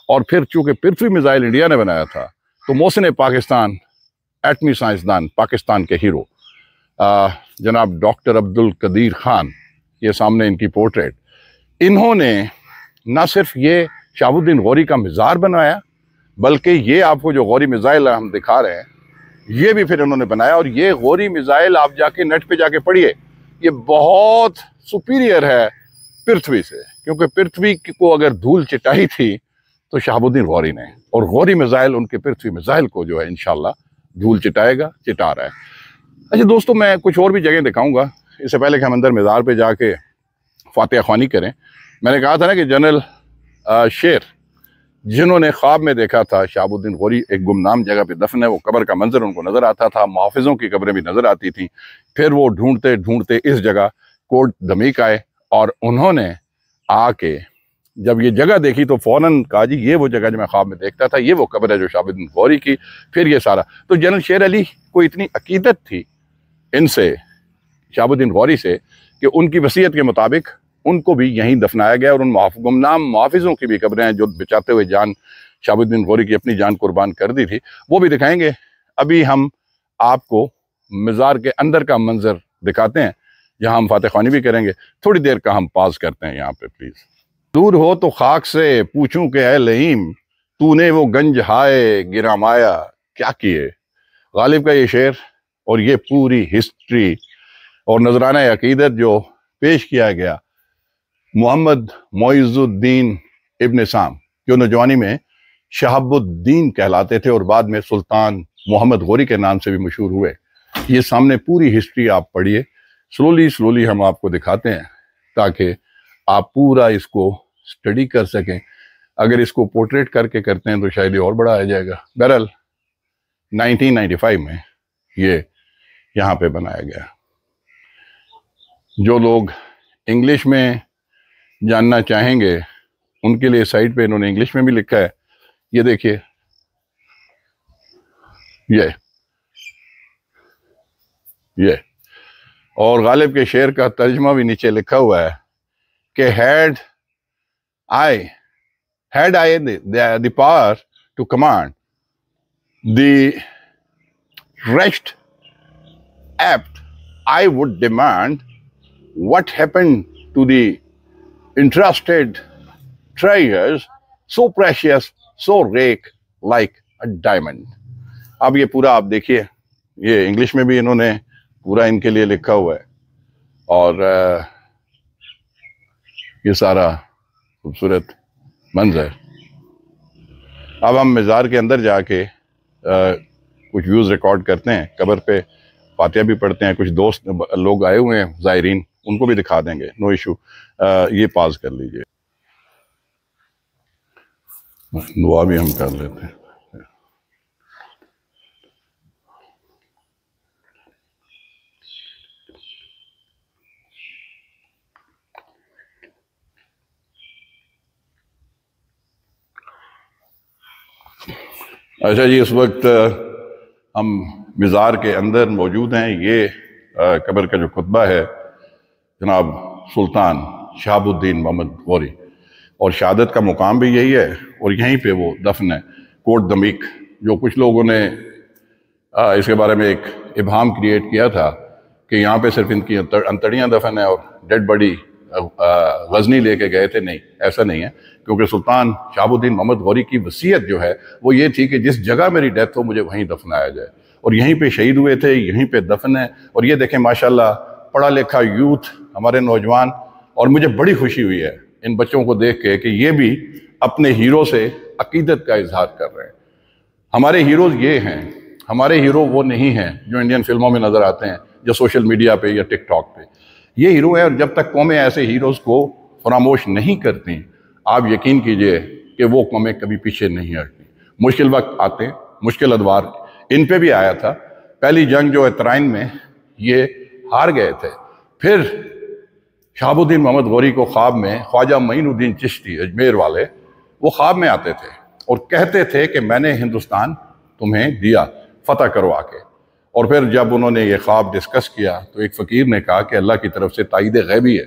S1: اور پھر چونکہ پرتھوی میزائل انڈیا نے بنایا تھا تو محسن پاکستان، ایٹمی سائنسدان، پاکستان کے ہیرو جناب ڈاکٹر عبد القدیر خان، یہ سامنے ان کی پورٹریٹ، انہوں نے نہ صرف یہ شہاب الدین غوری کا مزار بنایا، بلکہ یہ آپ کو جو غوری میزائل ہم دکھا رہے ہیں یہ بھی پھر انہوں نے بنایا۔ اور یہ غوری میزائل آپ جا کے نیٹ پہ جا کے پڑھیے، یہ بہت سپیریئر ہے پرتھوی سے، کیونکہ پرتھوی کو اگر دھول چٹائی تھی تو شہاب الدین غوری نے، اور غوری میزائل ان کے پرتھوی میزائل کو جو ہے انشاءاللہ دھول چٹائے گا، چٹا رہا ہے۔ اچھا دوستو، میں کچھ اور بھی جگہ دکھاؤں گا، اس سے پہلے کہ ہم اندر مزار پہ جا کے فاتح خوانی کریں۔ میں نے کہا تھا نا کہ جنرل شیر، جنہوں نے خواب میں دیکھا تھا شہاب الدین غوری ایک گمنام جگہ پہ دفن ہے، وہ قبر کا منظر ان کو نظر آتا تھا، محافظوں کی قبریں بھی نظر آتی تھیں، پھر وہ ڈھونڈتے ڈھونڈتے اس جگہ کوٹ دمیک آئے، اور انہوں نے آ کے جب یہ جگہ دیکھی تو فوراً کہا جی یہ وہ جگہ جو میں خواب میں دیکھتا تھا، یہ وہ قبر ہے جو شہاب الدین غوری کی. پھر یہ سارا تو جنرل شیر علی کو اتنی عقیدت تھی ان سے، شہاب الدین غوری سے، کہ ان کی وصیت کے مطابق ان کو بھی یہیں دفنایا گیا. اور ان گمنام محافظوں کی بھی قبریں ہیں جو بچاتے ہوئے جان شہاب الدین غوری کی اپنی جان قربان کر دی تھی، وہ بھی دکھائیں گے. ابھی ہم آپ کو مزار کے اندر کا منظر دکھاتے ہیں جہاں ہم فاتح خوانی بھی کریں گے. تھوڑی دیر کا ہم پاز کرتے ہیں یہاں پہ پلیز. دور ہو تو خاک سے پوچھوں کہ اے لئیم، تو نے وہ گنج ہائے گرامایا کیا کیے. غالب کا یہ شعر اور یہ پوری ہسٹری اور نذرانہ عقیدت جو پیش کیا گیا محمد معز الدین ابن سام، جو نوجوانی میں شہاب الدین کہلاتے تھے اور بعد میں سلطان محمد غوری کے نام سے بھی مشہور ہوئے. یہ سامنے پوری ہسٹری آپ پڑھیے. سلولی ہم آپ کو دکھاتے ہیں تاکہ آپ پورا اس کو سٹڈی کر سکیں. اگر اس کو پورٹریٹ کر کے کرتے ہیں تو شاید یہ اور بڑا آ جائے گا. بہرحال 1995 میں یہ یہاں پہ بنایا گیا. جو لوگ انگلش میں جاننا چاہیں گے ان کے لیے سائٹ پہ انہوں نے انگلش میں بھی لکھا ہے. یہ دیکھیے، یہ اور غالب کے شعر کا ترجمہ بھی نیچے لکھا ہوا ہے کہ had I the power to command the rest apt, I would demand what happened to the entrusted treasures so precious, so rare like a diamond. اب یہ پورا آپ دیکھیے، یہ انگلش میں بھی انہوں نے پورا ان کے لیے لکھا ہوا ہے اور یہ سارا خوبصورت منظر. اب ہم مزار کے اندر جا کے کچھ ویوز ریکارڈ کرتے ہیں، قبر پہ فاتحہ بھی پڑھتے ہیں. کچھ دوست لوگ آئے ہوئے ہیں زائرین، ان کو بھی دکھا دیں گے، نو ایشو. یہ پاز کر لیجئے، دعا بھی ہم کر لیتے ہیں. اچھا جی، اس وقت ہم مزار کے اندر موجود ہیں. یہ قبر کا جو خطبہ ہے جناب سلطان شہاب الدین محمد غوری، اور شہادت کا مقام بھی یہی ہے اور یہیں پہ وہ دفن ہے، کوٹ دمیک. جو کچھ لوگوں نے اس کے بارے میں ایک ابہام کریٹ کیا تھا کہ یہاں پہ صرف ان کی انتڑیاں دفن ہیں اور ڈیڈ باڈی غزنی لے کے گئے تھے. نہیں، ایسا نہیں ہے، کیونکہ سلطان شہاب الدین محمد غوری کی وصیت جو ہے وہ یہ تھی کہ جس جگہ میری ڈیتھ ہو مجھے وہیں دفنایا جائے، اور یہیں پہ شہید ہوئے تھے، یہیں پہ دفن ہے. اور یہ دیکھیں ماشاءاللہ پڑھا لکھا یوتھ، ہمارے نوجوان، اور مجھے بڑی خوشی ہوئی ہے ان بچوں کو دیکھ کے کہ یہ بھی اپنے ہیرو سے عقیدت کا اظہار کر رہے ہیں. ہمارے ہیروز یہ ہیں، ہمارے ہیرو وہ نہیں ہیں جو انڈین فلموں میں نظر آتے ہیں، جو سوشل میڈیا پہ یا ٹک ٹاک پہ. یہ ہیرو ہے، اور جب تک قومیں ایسے ہیروز کو فراموش نہیں کرتی، آپ یقین کیجئے کہ وہ قومیں کبھی پیچھے نہیں ہٹتی. مشکل وقت آتے ہیں، مشکل ادوار ان پہ بھی آیا تھا. پہلی جنگ جو ہے ترائن میں یہ ہار گئے تھے. پھر شہاب الدین محمد غوری کو خواب میں خواجہ معین الدین چشتی اجمیر والے وہ خواب میں آتے تھے اور کہتے تھے کہ میں نے ہندوستان تمہیں دیا، فتح کروا کے. اور پھر جب انہوں نے یہ خواب ڈسکس کیا تو ایک فقیر نے کہا کہ اللہ کی طرف سے تائید غیبی ہے،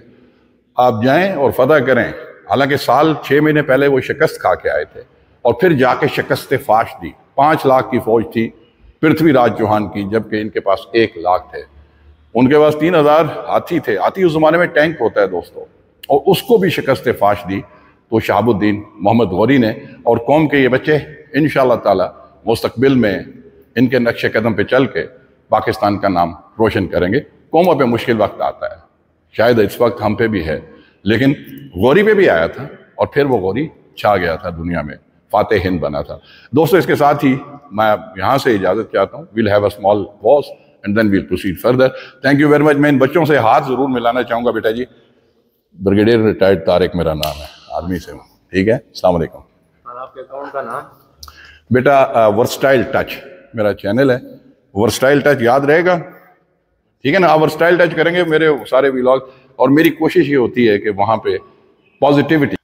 S1: آپ جائیں اور فتح کریں. حالانکہ سال 6 مہینے پہلے وہ شکست کھا کے آئے تھے اور پھر جا کے شکست فاش دی. 5 لاکھ کی فوج تھی پرتھوی راج چوہان کی، جبکہ ان کے پاس 1 لاکھ تھے. ان کے پاس 3000 ہاتھی تھے. ہاتھی اس زمانے میں ٹینک ہوتا ہے دوستو، اور اس کو بھی شکست فاش دی. تو شہاب الدین محمد غوری نے اور قوم کے یہ بچے انشاءاللہ تعالی مستقبل میں ان کے نقش قدم پہ چل کے پاکستان کا نام روشن کریں گے. قوموں پہ مشکل وقت آتا ہے، شاید اس وقت ہم پہ بھی ہے، لیکن غوری پہ بھی آیا تھا اور پھر وہ غوری چھا گیا تھا دنیا میں، فاتح ہند بنا تھا. دوستو اس کے ساتھ ہی میں یہاں سے اجازت چاہتا ہوں. we'll have a small pause and then we'll proceed further. thank you very much. میں ان بچوں سے ہاتھ ضرور ملانا چاہوں گا. بیٹا جی، بریگیڈیئر ریٹائرڈ طارق میرا نام ہے، آرمی سے ہوں. ٹھیک ہے، السلام علیکم.
S2: اور آپ کے اکاؤنٹ کا نام؟
S1: بیٹا ورسٹائل ٹچ میرا چینل ہے. ورسٹائل ٹچ یاد رہے گا، ٹھیک ہے نا؟ آپ ورسٹائل ٹچ کریں گے میرے سارے ویلاگ، اور میری کوشش یہ ہوتی ہے کہ وہاں پہ پازیٹیوٹی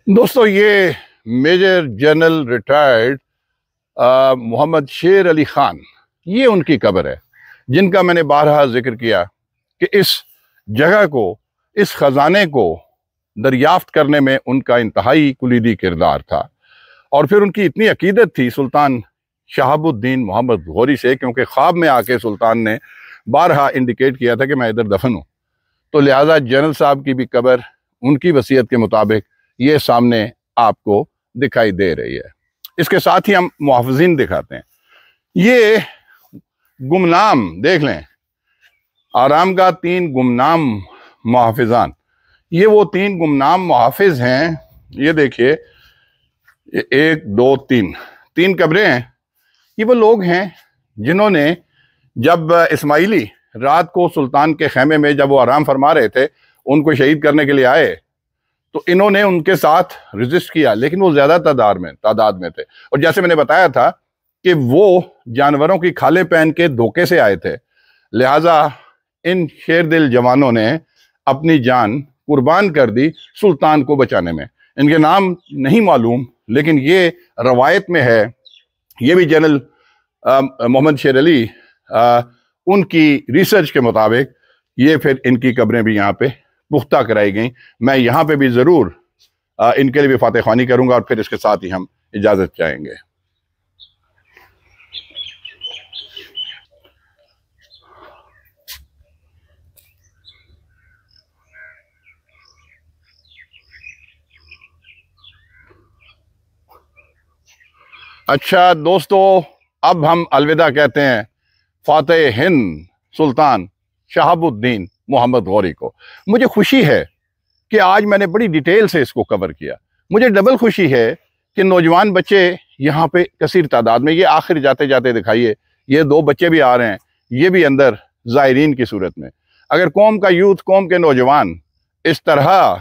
S1: دوستو یہ میجر جنرل ریٹائرڈ محمد شیر علی خان، یہ ان کی قبر ہے جن کا میں نے بارہا ذکر کیا کہ اس جگہ کو، اس خزانے کو دریافت کرنے میں ان کا انتہائی کلیدی کردار تھا، اور پھر ان کی اتنی عقیدت تھی سلطان شہاب الدین محمد غوری سے، کیونکہ خواب میں آ کے سلطان نے بارہا انڈیکیٹ کیا تھا کہ میں ادھر دفن ہوں، تو لہٰذا جنرل صاحب کی بھی قبر ان کی وصیت کے مطابق یہ سامنے آپ کو دکھائی دے رہی ہے۔ اس کے ساتھ ہی ہم محافظین دکھاتے ہیں۔ یہ گمنام دیکھ لیں، آرام گاہ 3 گمنام محافظان، یہ وہ 3 گمنام محافظ ہیں۔ یہ دیکھیے 1 2 3 قبریں ہیں۔ یہ وہ لوگ ہیں جنہوں نے جب اسماعیلی رات کو سلطان کے خیمے میں جب وہ آرام فرما رہے تھے، ان کو شہید کرنے کے لیے آئے، تو انہوں نے ان کے ساتھ ریزسٹ کیا، لیکن وہ زیادہ تعداد میں تھے، اور جیسے میں نے بتایا تھا کہ وہ جانوروں کی کھالیں پہن کے دھوکے سے آئے تھے، لہٰذا ان شیر دل جوانوں نے اپنی جان قربان کر دی سلطان کو بچانے میں۔ ان کے نام نہیں معلوم، لیکن یہ روایت میں ہے۔ یہ بھی جنرل محمد شیر علی ان کی ریسرچ کے مطابق یہ پھر ان کی قبریں بھی یہاں پہ پختہ کرائی گئیں۔ میں یہاں پہ بھی ضرور ان کے لیے بھی فاتح خوانی کروں گا، اور پھر اس کے ساتھ ہی ہم اجازت چاہیں گے۔ اچھا دوستو، اب ہم الوداع کہتے ہیں فاتح ہند سلطان شہاب الدین محمد غوری کو۔ مجھے خوشی ہے کہ آج میں نے بڑی ڈیٹیل سے اس کو کور کیا۔ مجھے ڈبل خوشی ہے کہ نوجوان بچے یہاں پہ کثیر تعداد میں، یہ آخر جاتے جاتے دکھائیے، یہ 2 بچے بھی آ رہے ہیں، یہ بھی اندر زائرین کی صورت میں۔ اگر قوم کا یوتھ، قوم کے نوجوان اس طرح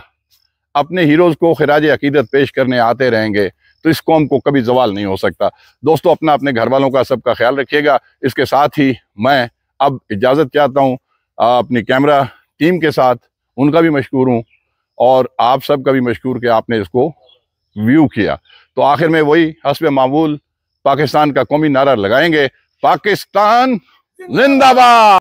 S1: اپنے ہیروز کو خراج عقیدت پیش کرنے آتے رہیں گے تو اس قوم کو کبھی زوال نہیں ہو سکتا۔ دوستو، اپنے گھر والوں کا، سب کا خیال رکھیے گا۔ اس کے ساتھ ہی میں اب اجازت چاہتا ہوں اپنی کیمرہ ٹیم کے ساتھ، ان کا بھی مشکور ہوں، اور آپ سب کا بھی مشکور کہ آپ نے اس کو ویو کیا۔ تو آخر میں وہی حسب معمول پاکستان کا قومی نعرہ لگائیں گے، پاکستان زندہ باد۔